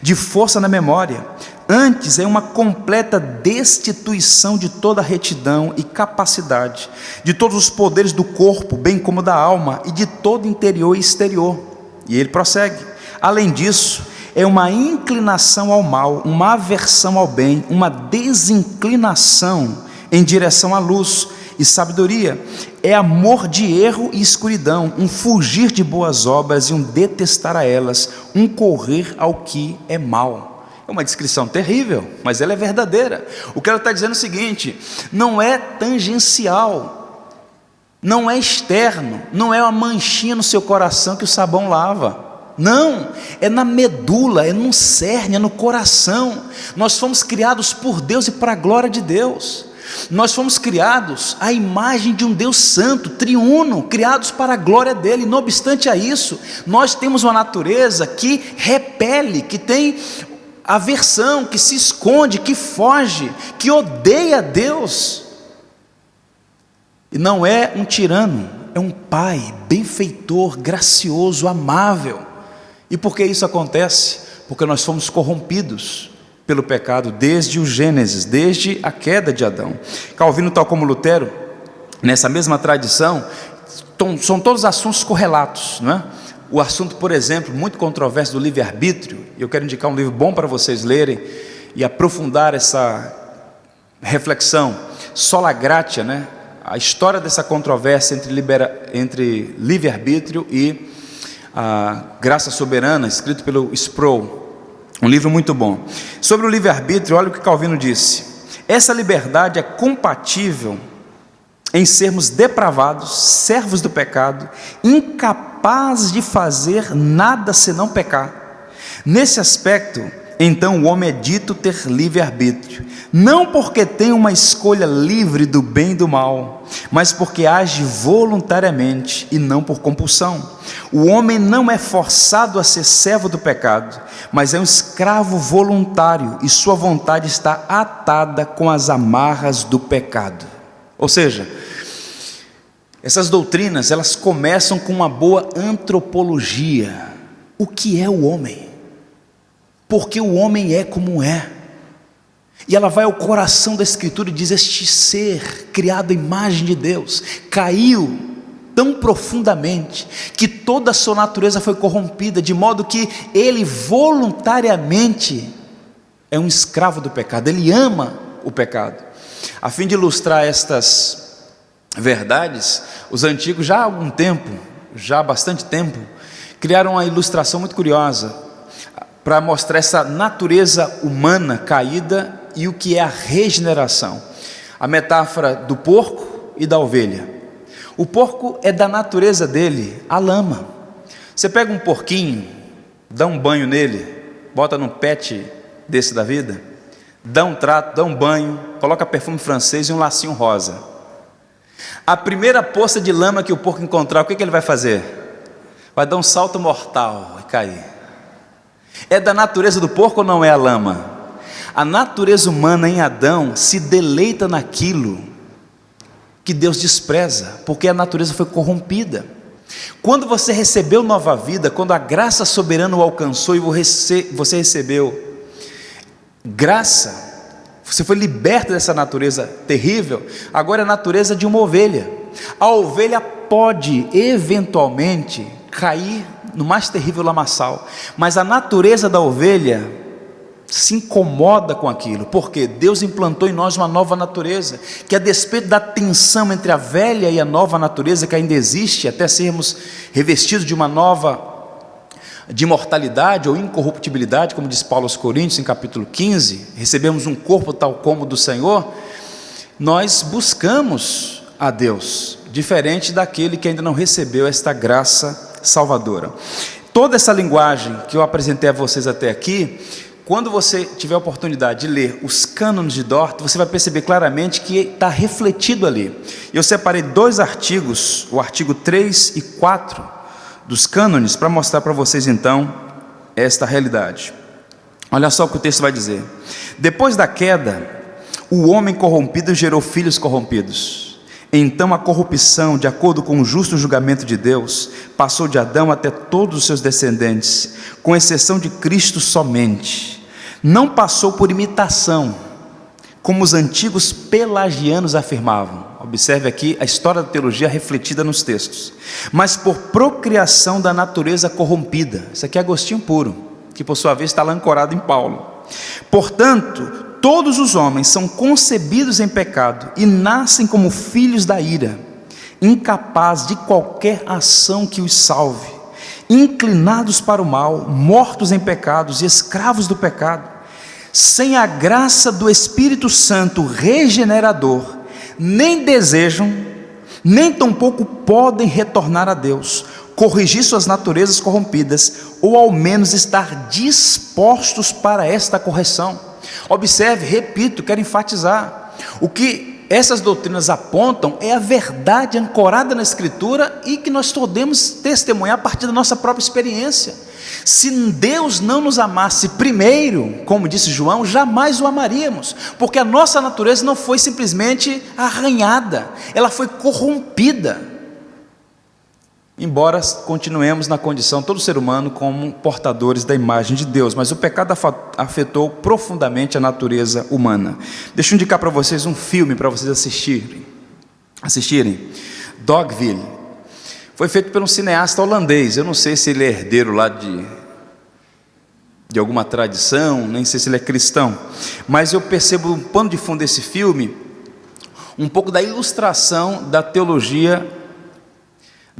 de força na memória. Antes é uma completa destituição de toda retidão e capacidade, de todos os poderes do corpo, bem como da alma, e de todo interior e exterior. E ele prossegue. Além disso, é uma inclinação ao mal, uma aversão ao bem, uma desinclinação em direção à luz e sabedoria, é amor de erro e escuridão, um fugir de boas obras e um detestar a elas, um correr ao que é mal. É uma descrição terrível, mas ela é verdadeira. O que ela está dizendo é o seguinte: não é tangencial, não é externo, não é uma manchinha no seu coração que o sabão lava. Não, é na medula, é no cerne, é no coração. Nós fomos criados por Deus e para a glória de Deus. Nós fomos criados à imagem de um Deus santo, triuno, criados para a glória dele. Não obstante a isso, nós temos uma natureza que repele, que tem aversão, que se esconde, que foge, que odeia Deus. E não é um tirano, é um pai benfeitor, gracioso, amável. E por que isso acontece? Porque nós fomos corrompidos pelo pecado desde o Gênesis, desde a queda de Adão. Calvino, tal como Lutero, nessa mesma tradição, são todos assuntos correlatos, não é? O assunto, por exemplo, muito controverso do livre-arbítrio, eu quero indicar um livro bom para vocês lerem e aprofundar essa reflexão, Sola Gratia, né? A história dessa controvérsia entre livre-arbítrio e a graça soberana, escrito pelo Sproul. Um livro muito bom. Sobre o livre-arbítrio, olha o que Calvino disse: essa liberdade é compatível em sermos depravados, servos do pecado, incapazes de fazer nada senão pecar. Nesse aspecto, então o homem é dito ter livre-arbítrio, não porque tem uma escolha livre do bem e do mal, mas porque age voluntariamente e não por compulsão. O homem não é forçado a ser servo do pecado, mas é um escravo voluntário, e sua vontade está atada com as amarras do pecado. Ou seja, essas doutrinas, elas começam com uma boa antropologia. O que é o homem? Porque o homem é como é. E ela vai ao coração da Escritura e diz: este ser criado à imagem de Deus caiu tão profundamente que toda a sua natureza foi corrompida, de modo que ele voluntariamente é um escravo do pecado, ele ama o pecado. A fim de ilustrar estas verdades, os antigos, já há algum tempo, já há bastante tempo, criaram uma ilustração muito curiosa para mostrar essa natureza humana caída e o que é a regeneração. A metáfora do porco e da ovelha. O porco é da natureza dele a lama. Você pega um porquinho, dá um banho nele, bota num pet desse da vida? Dá um trato, dá um banho, coloca perfume francês e um lacinho rosa. A primeira poça de lama que o porco encontrar, o que ele vai fazer? Vai dar um salto mortal e cair. É da natureza do porco ou não é a lama? A natureza humana em Adão se deleita naquilo que Deus despreza, porque a natureza foi corrompida. Quando você recebeu nova vida, quando a graça soberana o alcançou e você recebeu graça, você foi liberto dessa natureza terrível, agora é a natureza de uma ovelha. A ovelha pode eventualmente cair no mais terrível lamaçal, mas a natureza da ovelha se incomoda com aquilo, porque Deus implantou em nós uma nova natureza, que a despeito da tensão entre a velha e a nova natureza que ainda existe, até sermos revestidos de uma nova, de imortalidade ou incorruptibilidade, como diz Paulo aos Coríntios em capítulo 15, recebemos um corpo tal como o do Senhor, nós buscamos a Deus, diferente daquele que ainda não recebeu esta graça salvadora. Toda essa linguagem que eu apresentei a vocês até aqui, quando você tiver a oportunidade de ler os cânones de Dort, você vai perceber claramente que está refletido ali. Eu separei 2 artigos, o artigo 3 e 4 dos cânones, para mostrar para vocês então esta realidade. Olha só o que o texto vai dizer: depois da queda, o homem corrompido gerou filhos corrompidos. Então a corrupção, de acordo com o justo julgamento de Deus, passou de Adão até todos os seus descendentes, com exceção de Cristo somente. Não passou por imitação, como os antigos pelagianos afirmavam. Observe aqui a história da teologia refletida nos textos. Mas por procriação da natureza corrompida. Isso aqui é Agostinho puro, que por sua vez está lá ancorado em Paulo. Portanto, todos os homens são concebidos em pecado e nascem como filhos da ira, incapazes de qualquer ação que os salve, inclinados para o mal, mortos em pecados e escravos do pecado, sem a graça do Espírito Santo regenerador, nem desejam, nem tampouco podem retornar a Deus, corrigir suas naturezas corrompidas, ou ao menos estar dispostos para esta correção. Observe, repito, quero enfatizar, o que essas doutrinas apontam é a verdade ancorada na Escritura e que nós podemos testemunhar a partir da nossa própria experiência. Se Deus não nos amasse primeiro, como disse João, jamais o amaríamos, porque a nossa natureza não foi simplesmente arranhada, ela foi corrompida. Embora continuemos na condição, todo ser humano, como portadores da imagem de Deus, mas o pecado afetou profundamente a natureza humana. Deixa eu indicar para vocês um filme para vocês assistirem. Dogville. Foi feito por um cineasta holandês. Eu não sei se ele é herdeiro lá de alguma tradição, nem sei se ele é cristão, mas eu percebo um pano de fundo desse filme, um pouco da ilustração da teologia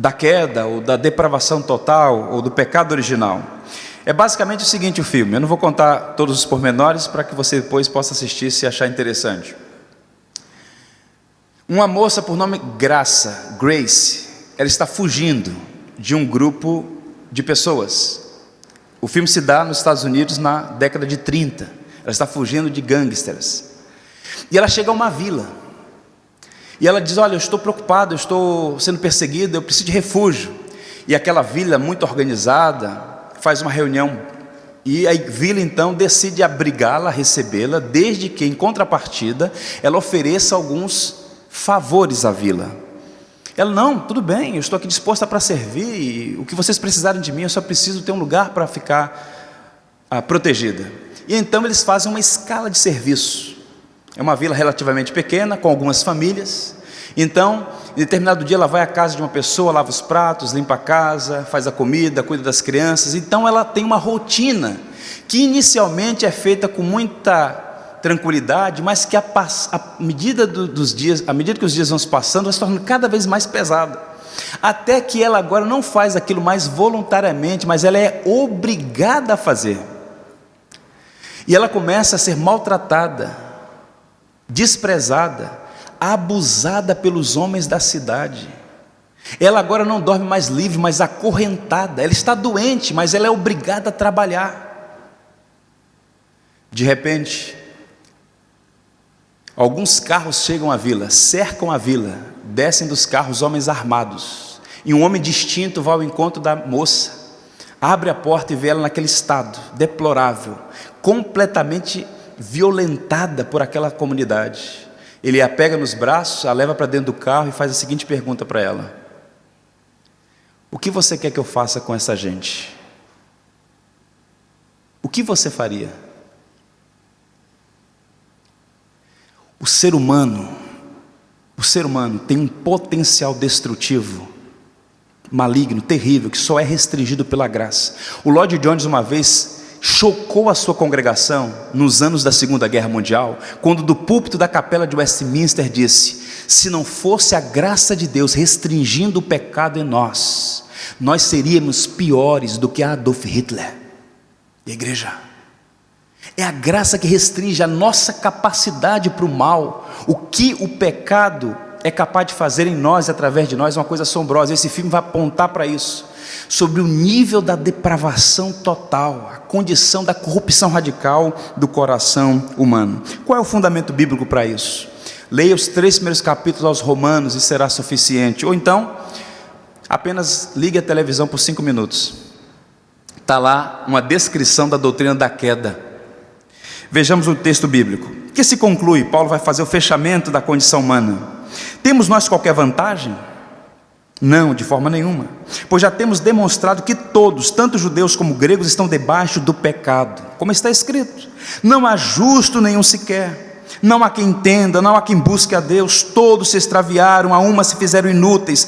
da queda, ou da depravação total, ou do pecado original. É basicamente o seguinte o filme, eu não vou contar todos os pormenores, para que você depois possa assistir se achar interessante. Uma moça por nome Grace, ela está fugindo de um grupo de pessoas. O filme se dá nos Estados Unidos na década de 30, ela está fugindo de gangsters, e ela chega a uma vila, e ela diz: olha, eu estou preocupado, eu estou sendo perseguida, eu preciso de refúgio. E aquela vila muito organizada faz uma reunião, e a vila então decide abrigá-la, recebê-la, desde que em contrapartida ela ofereça alguns favores à vila. Ela: não, tudo bem, eu estou aqui disposta para servir, e o que vocês precisarem de mim, eu só preciso ter um lugar para ficar protegida. E então eles fazem uma escala de serviço. É uma vila relativamente pequena, com algumas famílias. Então, em determinado dia ela vai à casa de uma pessoa, lava os pratos, limpa a casa, faz a comida, cuida das crianças. Então ela tem uma rotina que inicialmente é feita com muita tranquilidade, mas que à medida que os dias vão se passando, vai se tornando cada vez mais pesada. Até que ela agora não faz aquilo mais voluntariamente, mas ela é obrigada a fazer. E ela começa a ser maltratada, desprezada, abusada pelos homens da cidade. Ela agora não dorme mais livre, mas acorrentada. Ela está doente, mas ela é obrigada a trabalhar. De repente, alguns carros chegam à vila, cercam a vila, descem dos carros homens armados, e um homem distinto vai ao encontro da moça, abre a porta e vê ela naquele estado deplorável, completamente violentada por aquela comunidade. Ele a pega nos braços, a leva para dentro do carro e faz a seguinte pergunta para ela: o que você quer que eu faça com essa gente? O que você faria? O ser humano tem um potencial destrutivo, maligno, terrível, que só é restringido pela graça. O Lloyd Jones uma vez chocou a sua congregação nos anos da Segunda Guerra Mundial, quando do púlpito da capela de Westminster disse: se não fosse a graça de Deus restringindo o pecado em nós, nós seríamos piores do que Adolf Hitler. E a igreja, é a graça que restringe a nossa capacidade para o mal. O que o pecado é capaz de fazer em nós e através de nós é uma coisa assombrosa. Esse filme vai apontar para isso, sobre o nível da depravação total, a condição da corrupção radical do coração humano. Qual é o fundamento bíblico para isso? Leia os 3 primeiros capítulos aos Romanos e será suficiente, ou então apenas ligue a televisão por 5 minutos, está lá uma descrição da doutrina da queda. Vejamos o texto bíblico, que se conclui. Paulo vai fazer o fechamento da condição humana. Temos nós qualquer vantagem? Não, de forma nenhuma, pois já temos demonstrado que todos, tanto judeus como gregos, estão debaixo do pecado, como está escrito: não há justo nenhum sequer, não há quem entenda, não há quem busque a Deus, todos se extraviaram, a uma se fizeram inúteis,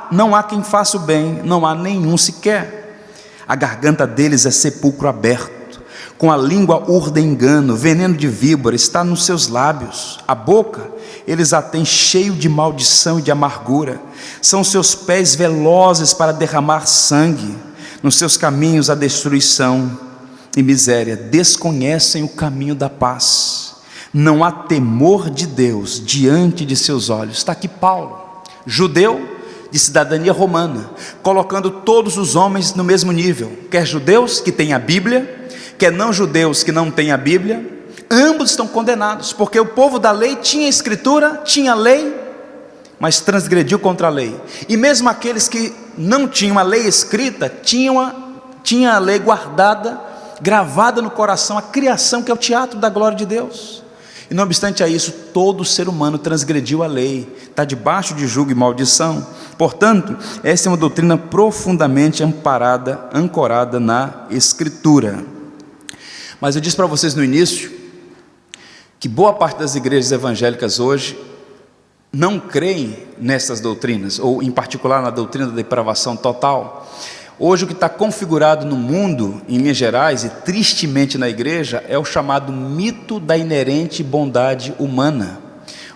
não há quem faça o bem, não há nenhum sequer. A garganta deles é sepulcro aberto, com a língua urda engano, veneno de víbora está nos seus lábios, a boca eles a têm cheio de maldição e de amargura, são seus pés velozes para derramar sangue, nos seus caminhos a destruição e miséria, desconhecem o caminho da paz, não há temor de Deus diante de seus olhos. Está aqui Paulo, judeu de cidadania romana, colocando todos os homens no mesmo nível, quer judeus que têm a Bíblia, quer não judeus que não têm a Bíblia, ambos estão condenados, porque o povo da lei tinha escritura, tinha lei, mas transgrediu contra a lei. E mesmo aqueles que não tinham a lei escrita, tinham a lei guardada, gravada no coração, a criação, que é o teatro da glória de Deus. E não obstante a isso, todo ser humano transgrediu a lei, está debaixo de jugo e maldição. Portanto, essa é uma doutrina profundamente ancorada na Escritura. Mas eu disse para vocês no início que boa parte das igrejas evangélicas hoje não creem nessas doutrinas, ou em particular na doutrina da depravação total. Hoje o que está configurado no mundo, em linhas gerais, e tristemente na igreja, é o chamado mito da inerente bondade humana.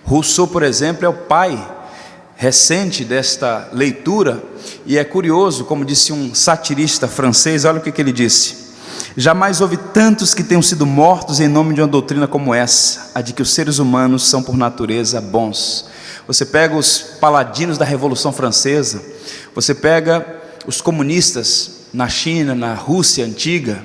Rousseau, por exemplo, é o pai recente desta leitura, e é curioso, como disse um satirista francês, olha o que ele disse: jamais houve tantos que tenham sido mortos em nome de uma doutrina como essa, a de que os seres humanos são por natureza bons. Você pega os paladinos da Revolução Francesa, você pega os comunistas na China, na Rússia antiga,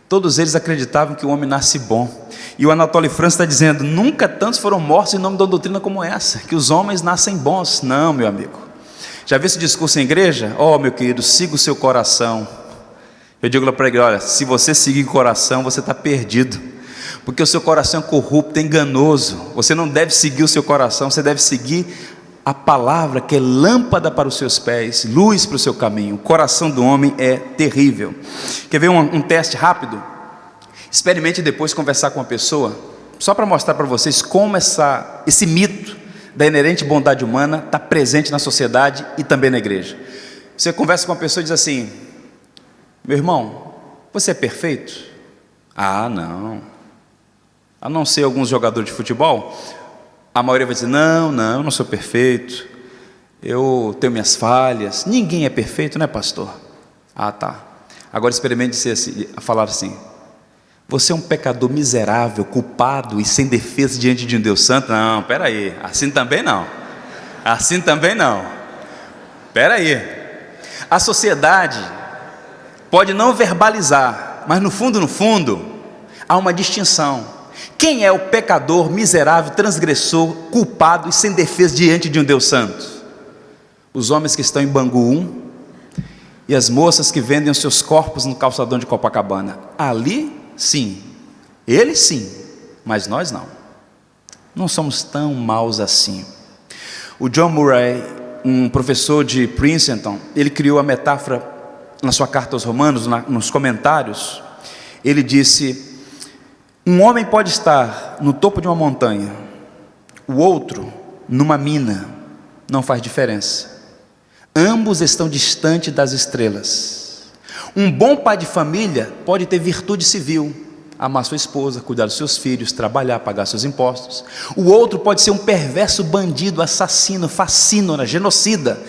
todos eles acreditavam que o homem nasce bom. E o Anatole France está dizendo: nunca tantos foram mortos em nome de uma doutrina como essa, que os homens nascem bons. Não, meu amigo. Já viu esse discurso em igreja? Meu querido, siga o seu coração. Eu digo lá para a igreja: olha, se você seguir o coração, você está perdido, porque o seu coração é corrupto, é enganoso. Você não deve seguir o seu coração, você deve seguir a palavra, que é lâmpada para os seus pés, luz para o seu caminho. O coração do homem é terrível. Quer ver um teste rápido? Experimente depois conversar com uma pessoa, só para mostrar para vocês como esse mito da inerente bondade humana está presente na sociedade e também na igreja. Você conversa com uma pessoa e diz assim: meu irmão, você é perfeito? Não. A não ser alguns jogadores de futebol, a maioria vai dizer: não, eu não sou perfeito, eu tenho minhas falhas. Ninguém é perfeito, né, pastor? Tá. Agora experimente falar assim: você é um pecador miserável, culpado e sem defesa diante de um Deus santo? Não, peraí, assim também não. Peraí. A sociedade pode não verbalizar, mas no fundo, há uma distinção. Quem é o pecador, miserável, transgressor, culpado e sem defesa diante de um Deus santo? Os homens que estão em Bangu 1 e as moças que vendem os seus corpos no calçadão de Copacabana. Ali, sim, eles sim, mas nós não. Não somos tão maus assim. O John Murray, um professor de Princeton, ele criou a metáfora na sua carta aos Romanos, nos comentários. Ele disse: um homem pode estar no topo de uma montanha, o outro numa mina, não faz diferença. Ambos estão distantes das estrelas. Um bom pai de família pode ter virtude civil, amar sua esposa, cuidar dos seus filhos, trabalhar, pagar seus impostos. O outro pode ser um perverso bandido, assassino, facínora, genocida.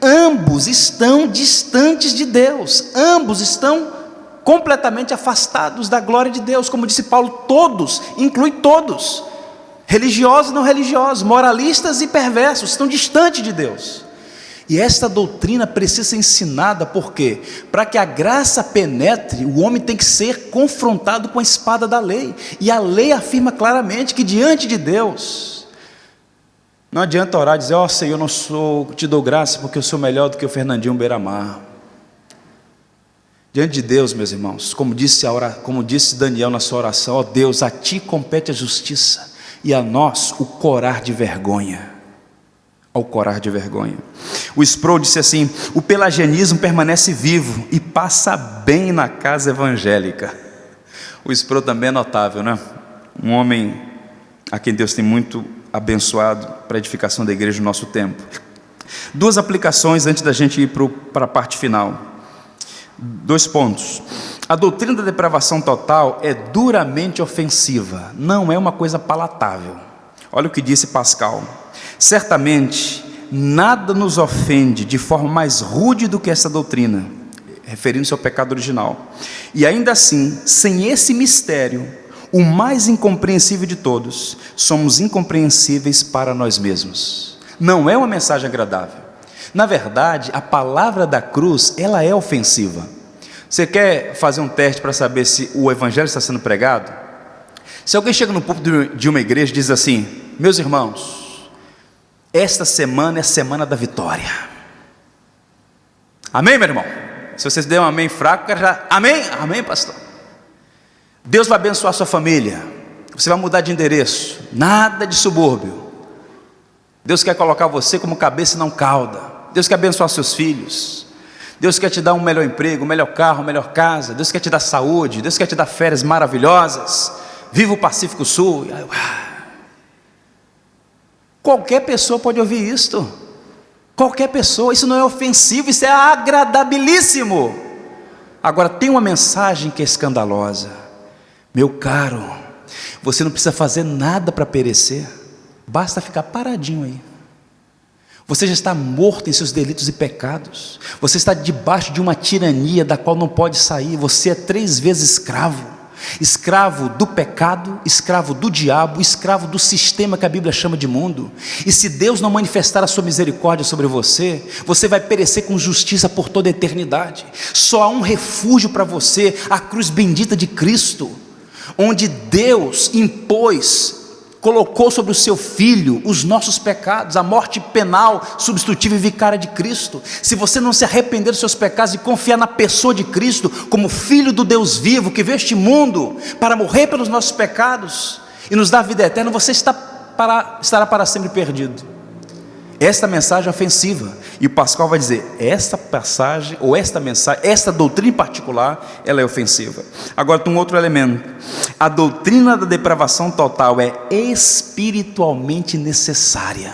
Ambos estão distantes de Deus, ambos estão completamente afastados da glória de Deus. Como disse Paulo, todos, inclui todos, religiosos e não religiosos, moralistas e perversos, estão distantes de Deus. E esta doutrina precisa ser ensinada, por quê? Para que a graça penetre, o homem tem que ser confrontado com a espada da lei, e a lei afirma claramente que diante de Deus, não adianta orar e dizer: ó Senhor, eu te dou graça porque eu sou melhor do que o Fernandinho Beiramar. Diante de Deus, meus irmãos, como disse Daniel na sua oração: ó Deus, a ti compete a justiça, e a nós o corar de vergonha. Ao corar de vergonha. O Sproul disse assim: o pelagianismo permanece vivo e passa bem na casa evangélica. O Sproul também é notável, né? Um homem a quem Deus tem muito abençoado para a edificação da igreja no nosso tempo. Duas aplicações antes da gente ir para a parte final. 2 pontos. A doutrina da depravação total é duramente ofensiva, não é uma coisa palatável. Olha o que disse Pascal: certamente nada nos ofende de forma mais rude do que essa doutrina, referindo-se ao pecado original. E ainda assim, sem esse mistério, o mais incompreensível de todos, somos incompreensíveis para nós mesmos. Não é uma mensagem agradável. Na verdade, a palavra da cruz, ela é ofensiva. Você quer fazer um teste para saber se o evangelho está sendo pregado? Se alguém chega no púlpito de uma igreja e diz assim: meus irmãos, esta semana é a semana da vitória. Amém, meu irmão? Se vocês derem um amém fraco, eu quero já: amém? Amém, pastor. Deus vai abençoar a sua família, você vai mudar de endereço, nada de subúrbio. Deus quer colocar você como cabeça e não cauda. Deus quer abençoar seus filhos. Deus quer te dar um melhor emprego, um melhor carro, uma melhor casa. Deus quer te dar saúde. Deus quer te dar férias maravilhosas. Viva o Pacífico Sul. Qualquer pessoa pode ouvir isto. Qualquer pessoa. Isso não é ofensivo, isso é agradabilíssimo. Agora tem uma mensagem que é escandalosa. Meu caro, você não precisa fazer nada para perecer. Basta ficar paradinho aí. Você já está morto em seus delitos e pecados. Você está debaixo de uma tirania da qual não pode sair. Você é 3 vezes escravo. Escravo do pecado, escravo do diabo, escravo do sistema que a Bíblia chama de mundo. E se Deus não manifestar a sua misericórdia sobre você, você vai perecer com justiça por toda a eternidade. Só há um refúgio para você: a cruz bendita de Cristo, onde Deus colocou sobre o seu Filho os nossos pecados, a morte penal, substitutiva e vicária de Cristo. Se você não se arrepender dos seus pecados e confiar na pessoa de Cristo, como Filho do Deus vivo, que veio a este mundo para morrer pelos nossos pecados e nos dar vida eterna, você estará para sempre perdido. Esta mensagem é ofensiva, e o Pascal vai dizer: esta passagem, ou esta mensagem, esta doutrina em particular, ela é ofensiva. Agora tem um outro elemento: a doutrina da depravação total é espiritualmente necessária.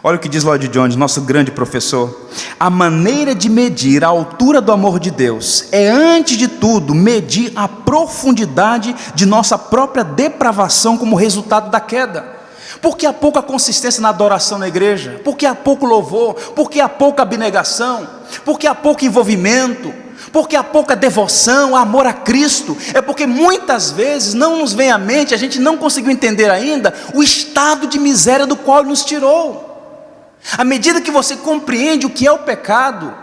Olha o que diz Lloyd Jones, nosso grande professor: a maneira de medir a altura do amor de Deus é, antes de tudo, medir a profundidade de nossa própria depravação como resultado da queda. Por que há pouca consistência na adoração na igreja? Por que há pouco louvor? Por que há pouca abnegação? Por que há pouco envolvimento? Por que há pouca devoção, amor a Cristo? É porque muitas vezes não nos vem à mente, a gente não conseguiu entender ainda o estado de miséria do qual Ele nos tirou. À medida que você compreende o que é o pecado,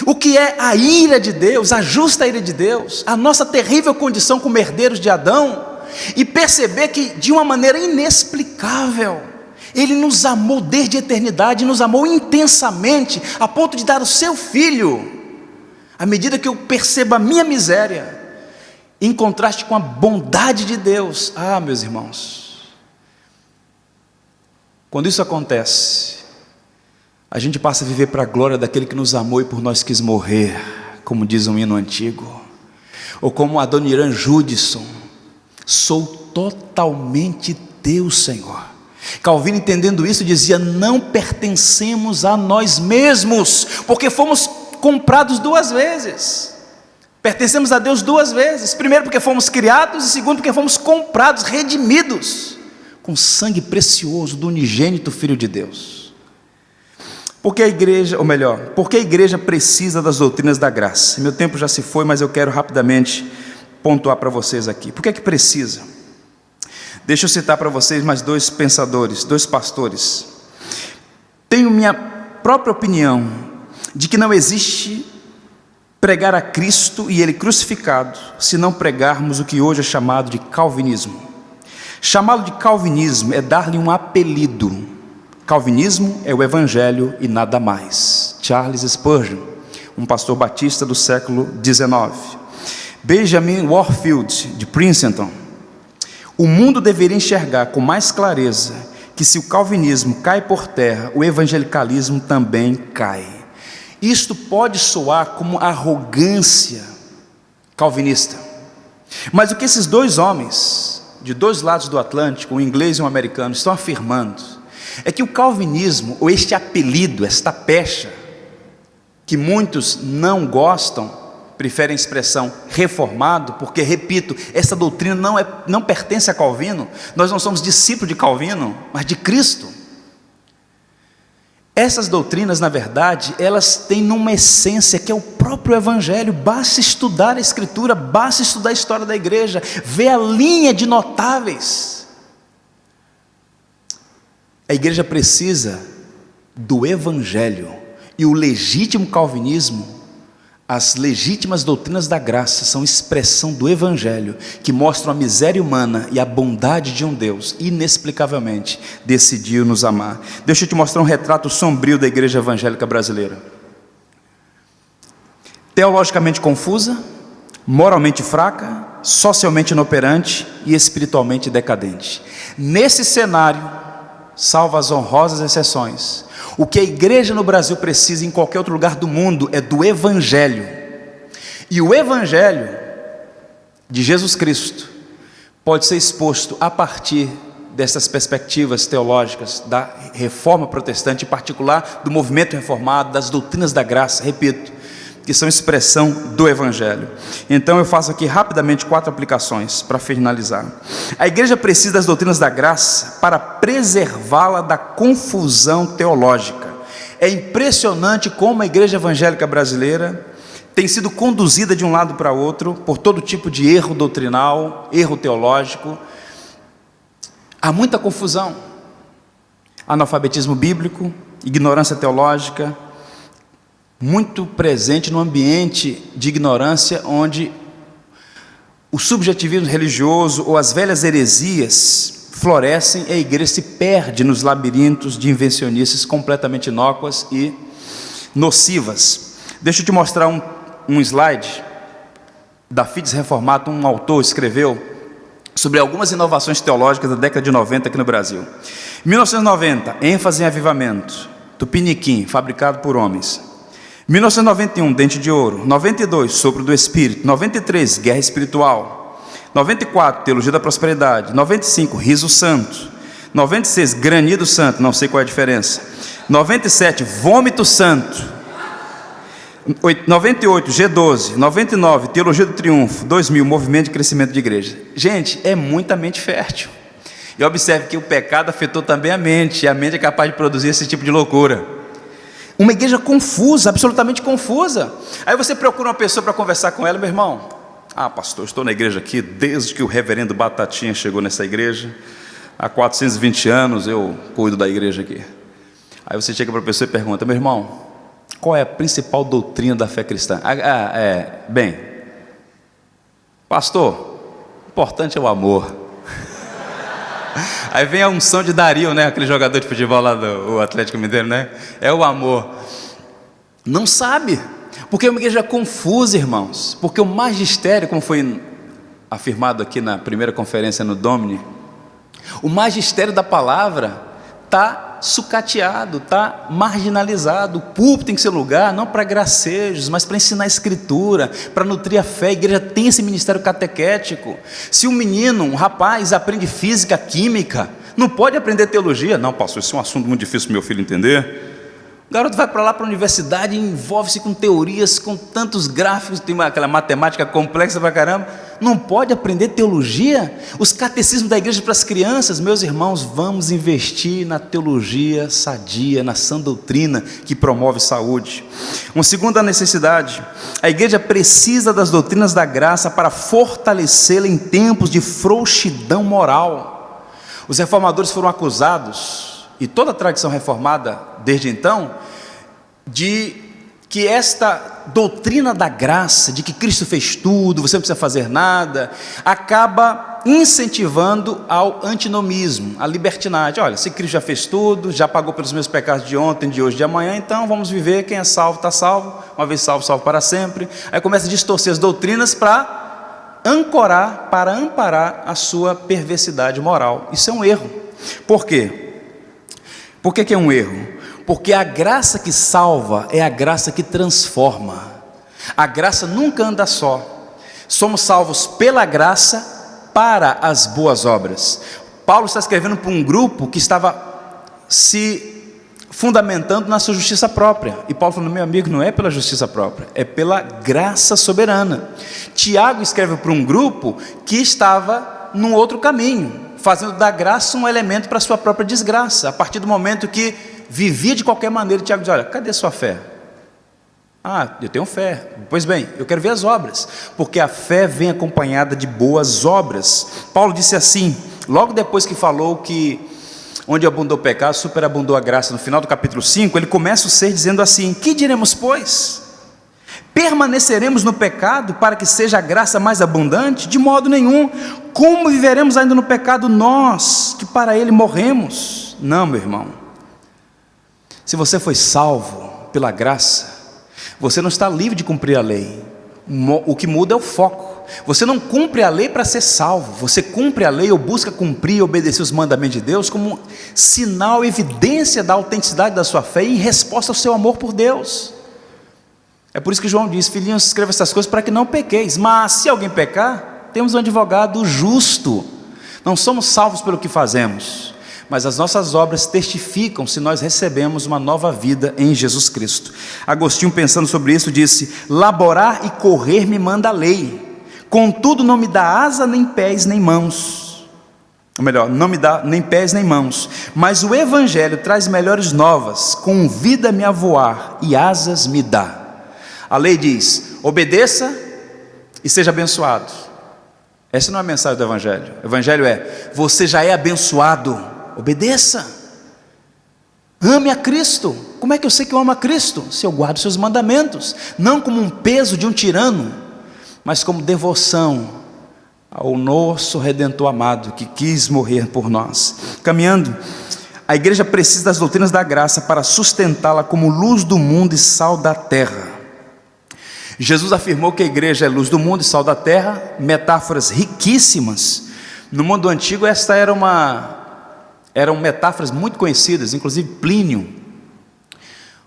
o que é a ira de Deus, a justa ira de Deus, a nossa terrível condição como herdeiros de Adão, e perceber que de uma maneira inexplicável, Ele nos amou desde a eternidade, nos amou intensamente, a ponto de dar o seu Filho. À medida que eu percebo a minha miséria, em contraste com a bondade de Deus, meus irmãos, quando isso acontece, a gente passa a viver para a glória daquele que nos amou e por nós quis morrer, como diz um hino antigo, ou como Adoniran Judson: sou totalmente teu, Senhor. Calvino, entendendo isso, dizia: não pertencemos a nós mesmos, porque fomos comprados duas vezes. Pertencemos a Deus duas vezes: primeiro porque fomos criados, e segundo porque fomos comprados, redimidos com sangue precioso do unigênito Filho de Deus. Porque a igreja, ou melhor, porque a igreja precisa das doutrinas da graça? Meu tempo já se foi, mas eu quero rapidamente pontuar para vocês aqui. Por que é que precisa? Deixa eu citar para vocês mais dois pensadores, dois pastores. Tenho minha própria opinião de que não existe pregar a Cristo e Ele crucificado, se não pregarmos o que hoje é chamado de calvinismo. Chamá-lo de calvinismo é dar-lhe um apelido. Calvinismo é o Evangelho e nada mais. Charles Spurgeon, um pastor batista do século XIX. Benjamin Warfield, de Princeton: o mundo deveria enxergar com mais clareza que se o calvinismo cai por terra, o evangelicalismo também cai. Isto pode soar como arrogância calvinista, mas o que esses dois homens, de dois lados do Atlântico, um inglês e um americano, estão afirmando é que o calvinismo, ou este apelido, esta pecha, que muitos não gostam, preferem a expressão reformado, porque, repito, essa doutrina não pertence a Calvino. Nós não somos discípulos de Calvino, mas de Cristo. Essas doutrinas, na verdade, elas têm numa essência que é o próprio Evangelho. Basta estudar a Escritura, basta estudar a história da igreja, ver a linha de notáveis. A igreja precisa do Evangelho, e o legítimo calvinismo, as legítimas doutrinas da graça, são expressão do Evangelho, que mostram a miséria humana e a bondade de um Deus inexplicavelmente decidiu nos amar. Deixa eu te mostrar um retrato sombrio da igreja evangélica brasileira. Teologicamente confusa, moralmente fraca, socialmente inoperante e espiritualmente decadente. Nesse cenário, salvo as honrosas exceções, o que a igreja no Brasil precisa em qualquer outro lugar do mundo é do Evangelho. E o Evangelho de Jesus Cristo pode ser exposto a partir dessas perspectivas teológicas da reforma protestante, em particular do movimento reformado, das doutrinas da graça, repito, que são expressão do Evangelho. Então eu faço aqui rapidamente 4 aplicações para finalizar. A igreja precisa das doutrinas da graça para preservá-la da confusão teológica. É impressionante como a igreja evangélica brasileira tem sido conduzida de um lado para outro por todo tipo de erro doutrinal, erro teológico. Há muita confusão, analfabetismo bíblico, ignorância teológica, muito presente no ambiente de ignorância, onde o subjetivismo religioso ou as velhas heresias florescem e a igreja se perde nos labirintos de invencionices completamente inócuas e nocivas. Deixa eu te mostrar um slide da Fides Reformatum. Um autor escreveu sobre algumas inovações teológicas da década de 90 aqui no Brasil. 1990, ênfase em avivamento, tupiniquim, fabricado por homens. 1991, dente de ouro. 92, sopro do Espírito. 93, guerra espiritual. 94, teologia da prosperidade. 95, riso santo. 96, granido santo, não sei qual é a diferença. 97, vômito santo. 98, G12. 99, teologia do triunfo. 2000, movimento de crescimento de igreja. Gente, é muita mente fértil. E observe que o pecado afetou também a mente, e a mente é capaz de produzir esse tipo de loucura. Uma igreja confusa, absolutamente confusa. Aí você procura uma pessoa para conversar com ela: meu irmão, pastor, estou na igreja aqui desde que o reverendo Batatinha chegou nessa igreja, há 420 anos eu cuido da igreja aqui. Aí você chega para a pessoa e pergunta: meu irmão, Qual é a principal doutrina da fé cristã? Bem, pastor, o importante é o amor. Aí vem a unção de Dario, né? Aquele jogador de futebol lá do Atlético Mineiro, né? É o amor. Não sabe, porque é uma igreja confusa, irmãos. Porque o magistério, como foi afirmado aqui na primeira conferência no Domini, o magistério da palavra está sucateado, está marginalizado. O púlpito tem que ser lugar não para gracejos, mas para ensinar a escritura, para nutrir a fé. A igreja tem esse ministério catequético. Se um menino, um rapaz aprende física, química, não pode aprender teologia. Não, pastor, isso é um assunto muito difícil para o meu filho entender. O garoto vai para lá, para a universidade, e envolve-se com teorias, com tantos gráficos, tem aquela matemática complexa para caramba. Não pode aprender teologia? Os catecismos da igreja para as crianças. Meus irmãos, vamos investir na teologia sadia, na sã doutrina que promove saúde. Uma segunda necessidade: a igreja precisa das doutrinas da graça para fortalecê-la em tempos de frouxidão moral. Os reformadores foram acusados, e toda a tradição reformada desde então, de que esta doutrina da graça, de que Cristo fez tudo, você não precisa fazer nada, acaba incentivando ao antinomismo, à libertinagem. Olha, se Cristo já fez tudo, já pagou pelos meus pecados de ontem, de hoje, de amanhã, então vamos viver, quem é salvo está salvo, uma vez salvo, salvo para sempre. Aí começa a distorcer as doutrinas para ancorar, para amparar a sua perversidade moral. Isso é um erro. Por quê? Por que é um erro? Porque a graça que salva é a graça que transforma. A graça nunca anda só. Somos salvos pela graça para as boas obras. Paulo está escrevendo para um grupo que estava se fundamentando na sua justiça própria. E Paulo falou: meu amigo, não é pela justiça própria, é pela graça soberana. Tiago escreve para um grupo que estava num outro caminho, fazendo da graça um elemento para a sua própria desgraça. A partir do momento que vivia de qualquer maneira, Tiago diz: olha, cadê a sua fé? Ah, eu tenho fé. Pois bem, eu quero ver as obras, porque a fé vem acompanhada de boas obras. Paulo disse assim, logo depois que falou que onde abundou o pecado, superabundou a graça, no final do capítulo 5, ele começa o ser dizendo assim: que diremos, pois? Permaneceremos no pecado para que seja a graça mais abundante? De modo nenhum. Como viveremos ainda no pecado nós, que para ele morremos? Não, meu irmão. Se você foi salvo pela graça, você não está livre de cumprir a lei. O que muda é o foco. Você não cumpre a lei para ser salvo, você cumpre a lei ou busca cumprir e obedecer os mandamentos de Deus como sinal, evidência da autenticidade da sua fé e em resposta ao seu amor por Deus. É por isso que João diz: filhinhos, escreva essas coisas para que não pequeis. Mas se alguém pecar, temos um advogado justo. Não somos salvos pelo que fazemos, mas as nossas obras testificam se nós recebemos uma nova vida em Jesus Cristo. Agostinho, pensando sobre isso, disse: laborar e correr me manda a lei, contudo não me dá asa, nem pés, nem mãos. Ou melhor, não me dá nem pés nem mãos, mas o Evangelho traz melhores novas, convida-me a voar e asas me dá. A lei diz: obedeça e seja abençoado. Essa não é a mensagem do Evangelho. O Evangelho é: você já é abençoado, obedeça, ame a Cristo. Como é que eu sei que eu amo a Cristo? Se eu guardo seus mandamentos, não como um peso de um tirano, mas como devoção ao nosso Redentor amado, que quis morrer por nós. Caminhando, a igreja precisa das doutrinas da graça para sustentá-la como luz do mundo e sal da terra. Jesus afirmou que a igreja é luz do mundo e sal da terra, metáforas riquíssimas. No mundo antigo esta eram metáforas muito conhecidas, inclusive Plínio,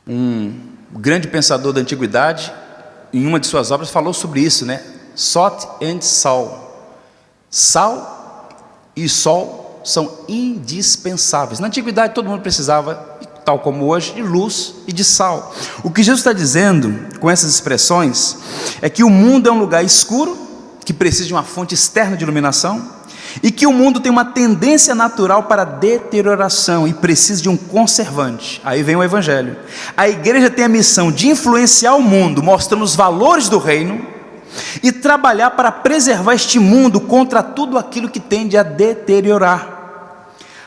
um grande pensador da antiguidade, em uma de suas obras falou sobre isso, né? Salt and sal. Sal e sol são indispensáveis. Na antiguidade todo mundo precisava, tal como hoje, de luz e de sal. O que Jesus está dizendo com essas expressões é que o mundo é um lugar escuro, que precisa de uma fonte externa de iluminação, e que o mundo tem uma tendência natural para deterioração e precisa de um conservante. Aí vem o Evangelho. A igreja tem a missão de influenciar o mundo, mostrando os valores do reino, e trabalhar para preservar este mundo contra tudo aquilo que tende a deteriorar.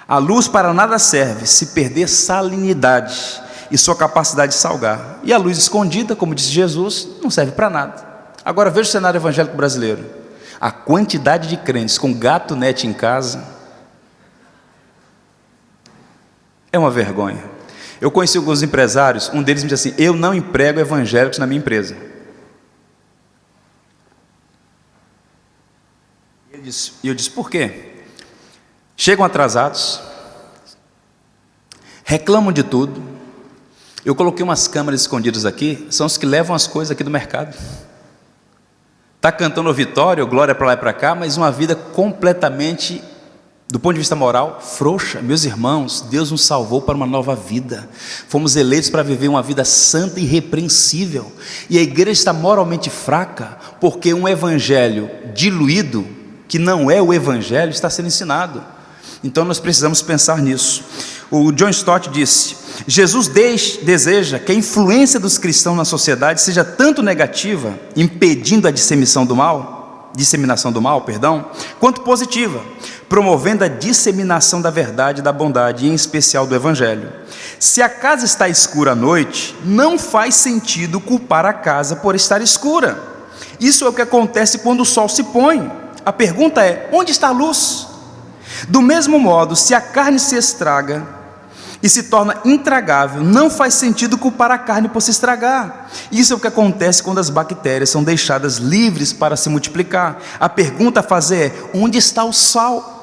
A luz para nada serve se perder salinidade, e sua capacidade de salgar. E a luz escondida, como disse Jesus, não serve para nada. Agora veja o cenário evangélico brasileiro. A quantidade de crentes com gato net em casa é uma vergonha. Eu conheci alguns empresários, um deles me disse assim: eu não emprego evangélicos na minha empresa. E eu disse: por quê? Chegam atrasados, reclamam de tudo. Eu coloquei umas câmeras escondidas aqui, são os que levam as coisas aqui do mercado. Está cantando vitória, glória para lá e para cá, mas uma vida completamente, do ponto de vista moral, frouxa. Meus irmãos, Deus nos salvou para uma nova vida. Fomos eleitos para viver uma vida santa e irrepreensível. E a igreja está moralmente fraca, porque um evangelho diluído, que não é o evangelho, está sendo ensinado. Então nós precisamos pensar nisso. O John Stott disse: Jesus deseja que a influência dos cristãos na sociedade seja tanto negativa, impedindo a disseminação do mal, quanto positiva, promovendo a disseminação da verdade e da bondade, em especial do evangelho. Se a casa está escura à noite, não faz sentido culpar a casa por estar escura. Isso é o que acontece quando o sol se põe. A pergunta é: onde está a luz? Do mesmo modo, se a carne se estraga e se torna intragável, não faz sentido culpar a carne por se estragar. Isso é o que acontece quando as bactérias são deixadas livres para se multiplicar. A pergunta a fazer é: onde está o sal?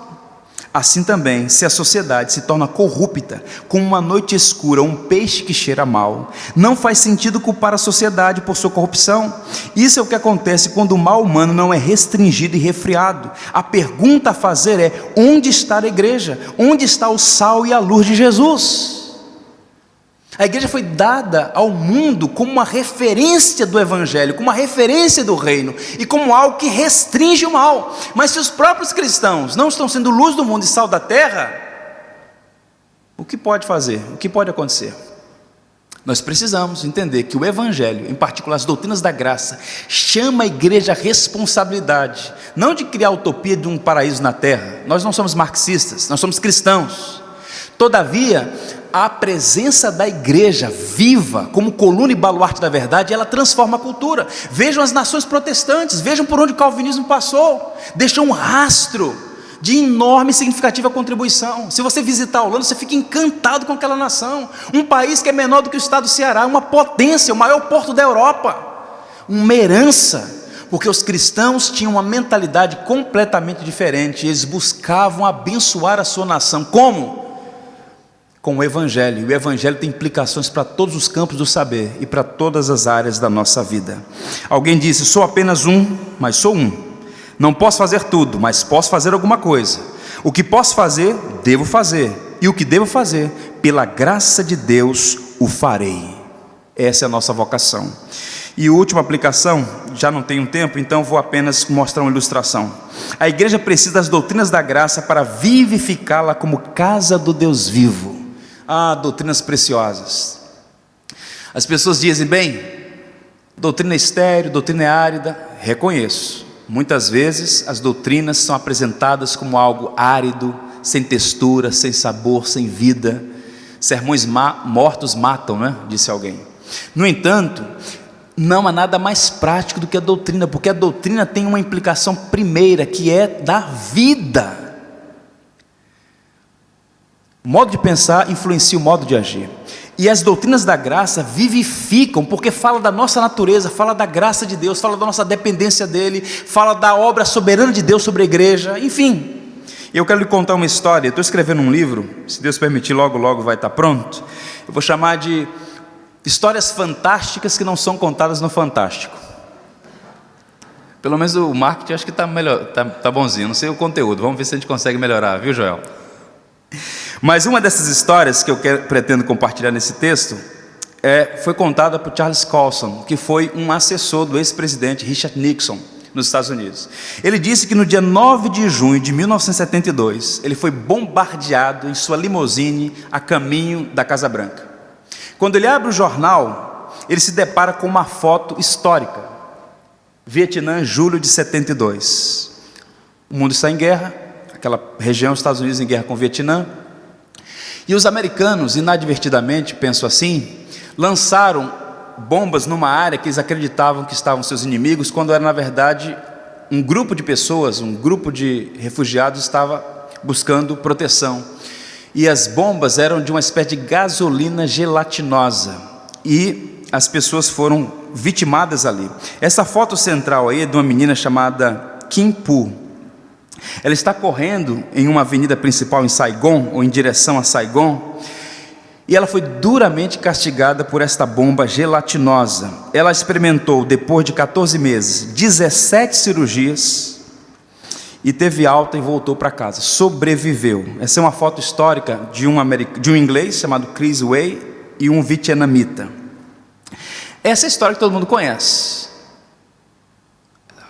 Assim também, se a sociedade se torna corrupta, como uma noite escura, um peixe que cheira mal, não faz sentido culpar a sociedade por sua corrupção. Isso é o que acontece quando o mal humano não é restringido e refriado. A pergunta a fazer é: onde está a igreja? Onde está o sal e a luz de Jesus? A igreja foi dada ao mundo como uma referência do evangelho, como uma referência do reino, e como algo que restringe o mal. Mas se os próprios cristãos não estão sendo luz do mundo e sal da terra, o que pode fazer? O que pode acontecer? Nós precisamos entender que o evangelho, em particular as doutrinas da graça, chama a igreja à responsabilidade, não de criar a utopia de um paraíso na terra. Nós não somos marxistas, nós somos cristãos. Todavia, a presença da igreja viva, como coluna e baluarte da verdade, ela transforma a cultura. Vejam as nações protestantes, vejam por onde o calvinismo passou, deixou um rastro de enorme e significativa contribuição. Se você visitar a Holanda, você fica encantado com aquela nação, um país que é menor do que o estado do Ceará, uma potência, o maior porto da Europa, uma herança, porque os cristãos tinham uma mentalidade completamente diferente. Eles buscavam abençoar a sua nação. Como? Com o evangelho. E o evangelho tem implicações para todos os campos do saber e para todas as áreas da nossa vida. Alguém disse: sou apenas um, mas sou um. Não posso fazer tudo, mas posso fazer alguma coisa. O que posso fazer, devo fazer. E o que devo fazer, pela graça de Deus, o farei. Essa é a nossa vocação. E a última aplicação, já não tenho tempo, então vou apenas mostrar uma ilustração. A igreja precisa das doutrinas da graça para vivificá-la como casa do Deus vivo. Doutrinas preciosas. As pessoas dizem: bem, doutrina é estéril, doutrina é árida. Reconheço, muitas vezes as doutrinas são apresentadas como algo árido, sem textura, sem sabor, sem vida. Sermões mortos matam, né? Disse alguém. No entanto, não há nada mais prático do que a doutrina, porque a doutrina tem uma implicação primeira, que é da vida. O modo de pensar influencia o modo de agir. E as doutrinas da graça vivificam, porque fala da nossa natureza, fala da graça de Deus, fala da nossa dependência dEle, fala da obra soberana de Deus sobre a igreja, enfim. Eu quero lhe contar uma história. Estou escrevendo um livro, se Deus permitir, logo logo vai estar pronto. Eu vou chamar de Histórias Fantásticas que não são contadas no Fantástico. Pelo menos o marketing acho que está melhor, tá bonzinho, não sei o conteúdo, vamos ver se a gente consegue melhorar, viu, Joel? Mas uma dessas histórias que eu pretendo compartilhar nesse texto foi contada por Charles Colson, que foi um assessor do ex-presidente Richard Nixon nos Estados Unidos. Ele disse que no dia 9 de junho de 1972 ele foi bombardeado em sua limusine a caminho da Casa Branca. Quando ele abre o jornal, ele se depara com uma foto histórica: Vietnã, julho de 72. O mundo está em guerra, aquela região dos Estados Unidos em guerra com o Vietnã. E os americanos, inadvertidamente, penso assim, lançaram bombas numa área que eles acreditavam que estavam seus inimigos, quando era na verdade um grupo de pessoas, um grupo de refugiados estava buscando proteção. E as bombas eram de uma espécie de gasolina gelatinosa, e as pessoas foram vitimadas ali. Essa foto central aí é de uma menina chamada Kim Pu. Ela está correndo em uma avenida principal em Saigon, ou em direção a Saigon, e ela foi duramente castigada por esta bomba gelatinosa. Ela experimentou, depois de 14 meses, 17 cirurgias, e teve alta e voltou para casa, sobreviveu. Essa é uma foto histórica de um inglês chamado Chris Way e um vietnamita. Essa é a história que todo mundo conhece,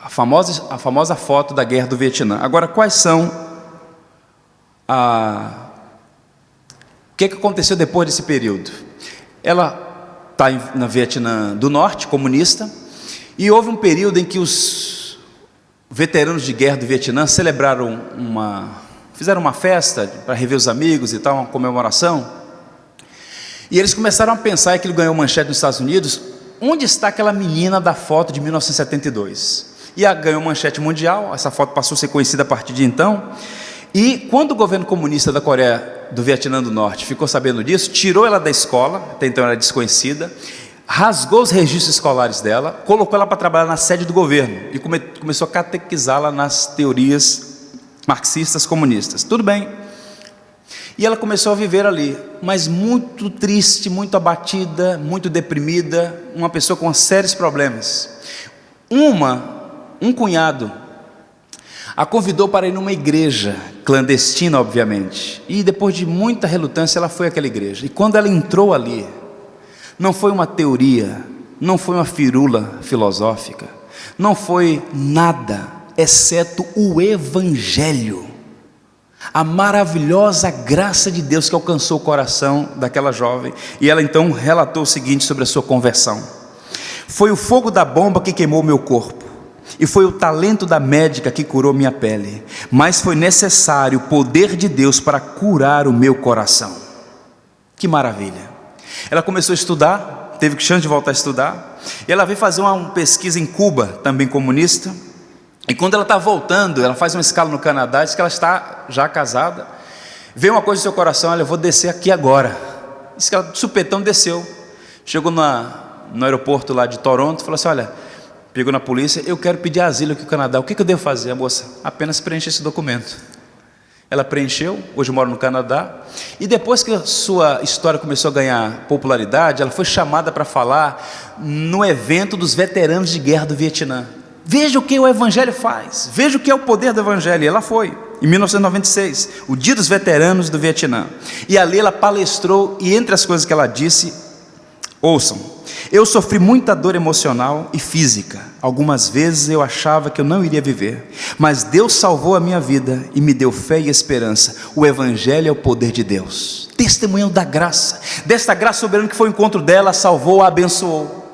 a famosa foto da guerra do Vietnã. Agora, quais são o que aconteceu depois desse período? Ela está na Vietnã do Norte, comunista, e houve um período em que os veteranos de guerra do Vietnã fizeram uma festa para rever os amigos e tal, uma comemoração, e eles começaram a pensar, que ele ganhou manchete nos Estados Unidos: onde está aquela menina da foto de 1972? E ganhou manchete mundial. Essa foto passou a ser conhecida a partir de então. E quando o governo comunista da Coreia do Vietnã do Norte ficou sabendo disso, tirou ela da escola, até então era desconhecida, rasgou os registros escolares dela, colocou ela para trabalhar na sede do governo e começou a catequizá-la nas teorias marxistas comunistas. Tudo bem. E ela começou a viver ali, mas muito triste, muito abatida, muito deprimida, uma pessoa com sérios problemas. Um cunhado a convidou para ir numa igreja clandestina, obviamente, e depois de muita relutância ela foi àquela igreja. E quando ela entrou ali, não foi uma teoria, não foi uma firula filosófica, não foi nada exceto o Evangelho, a maravilhosa graça de Deus que alcançou o coração daquela jovem. E ela então relatou o seguinte sobre a sua conversão: foi o fogo da bomba que queimou meu corpo, e foi o talento da médica que curou minha pele, mas foi necessário o poder de Deus para curar o meu coração. Que maravilha! Ela começou a estudar, teve chance de voltar a estudar, e ela veio fazer uma pesquisa em Cuba, também comunista. E quando ela está voltando, ela faz uma escala no Canadá, diz que ela está já casada. Veio uma coisa no seu coração: olha, eu vou descer aqui agora. Diz que ela de supetão desceu, chegou no aeroporto lá de Toronto, falou assim: olha, pegou na polícia, eu quero pedir asilo aqui no Canadá, o que eu devo fazer? A moça: apenas preencha esse documento. Ela preencheu, hoje mora no Canadá, e depois que a sua história começou a ganhar popularidade, ela foi chamada para falar no evento dos veteranos de guerra do Vietnã. Veja o que o Evangelho faz, veja o que é o poder do Evangelho. E ela foi, em 1996, o dia dos veteranos do Vietnã, e ali ela palestrou, e entre as coisas que ela disse, ouçam: eu sofri muita dor emocional e física, algumas vezes eu achava que eu não iria viver, mas Deus salvou a minha vida e me deu fé e esperança. O Evangelho é o poder de Deus, testemunhando da graça, desta graça soberana que foi o encontro dela, salvou, a abençoou.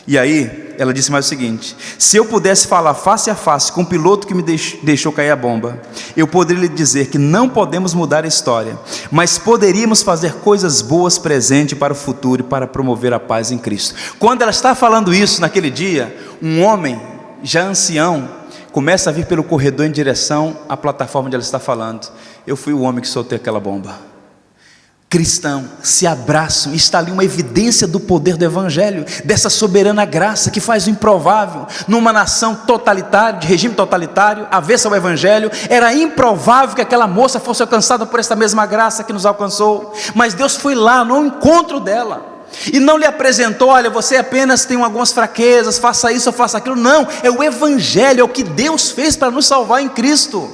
E aí ela disse mais o seguinte: se eu pudesse falar face a face com o piloto que me deixou cair a bomba, eu poderia lhe dizer que não podemos mudar a história, mas poderíamos fazer coisas boas presente para o futuro e para promover a paz em Cristo. Quando ela está falando isso naquele dia, um homem já ancião começa a vir pelo corredor em direção à plataforma onde ela está falando. Eu fui o homem que soltei aquela bomba. Cristão, se abraçam, está ali uma evidência do poder do Evangelho, dessa soberana graça que faz o improvável. Numa nação totalitária, de regime totalitário, avessa ao Evangelho, era improvável que aquela moça fosse alcançada por esta mesma graça que nos alcançou, mas Deus foi lá no encontro dela, e não lhe apresentou: olha, você apenas tem algumas fraquezas, faça isso ou faça aquilo. Não, é o Evangelho, é o que Deus fez para nos salvar em Cristo,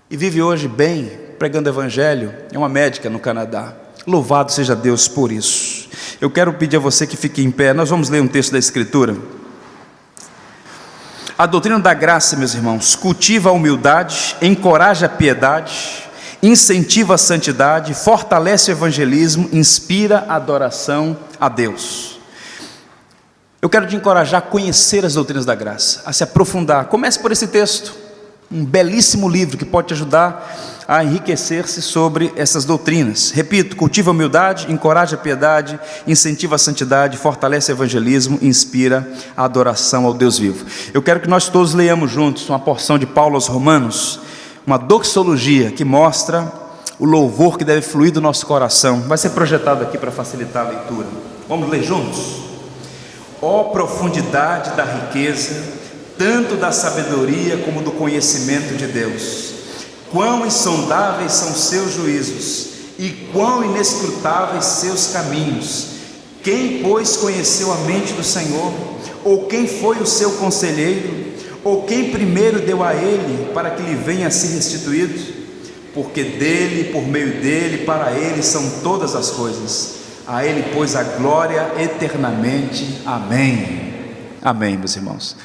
e vive hoje bem, pregando o Evangelho. É uma médica no Canadá. Louvado seja Deus por isso. Eu quero pedir a você que fique em pé. Nós vamos ler um texto da Escritura. A doutrina da graça, meus irmãos, cultiva a humildade, encoraja a piedade, incentiva a santidade, fortalece o evangelismo, inspira a adoração a Deus. Eu quero te encorajar a conhecer as doutrinas da graça, a se aprofundar. Comece por esse texto, um belíssimo livro que pode te ajudar a enriquecer-se sobre essas doutrinas. Repito, cultiva a humildade, encoraja a piedade, incentiva a santidade, fortalece o evangelismo, inspira a adoração ao Deus vivo. Eu quero que nós todos leiamos juntos uma porção de Paulo aos Romanos, uma doxologia que mostra o louvor que deve fluir do nosso coração. Vai ser projetado aqui para facilitar a leitura. Vamos ler juntos? Ó profundidade da riqueza, tanto da sabedoria como do conhecimento de Deus! Quão insondáveis são seus juízos, e quão inescrutáveis seus caminhos! Quem, pois, conheceu a mente do Senhor? Ou quem foi o seu conselheiro? Ou quem primeiro deu a ele, para que lhe venha a ser restituído? Porque dele, por meio dele, para ele são todas as coisas. A ele, pois, a glória eternamente. Amém. Amém, meus irmãos.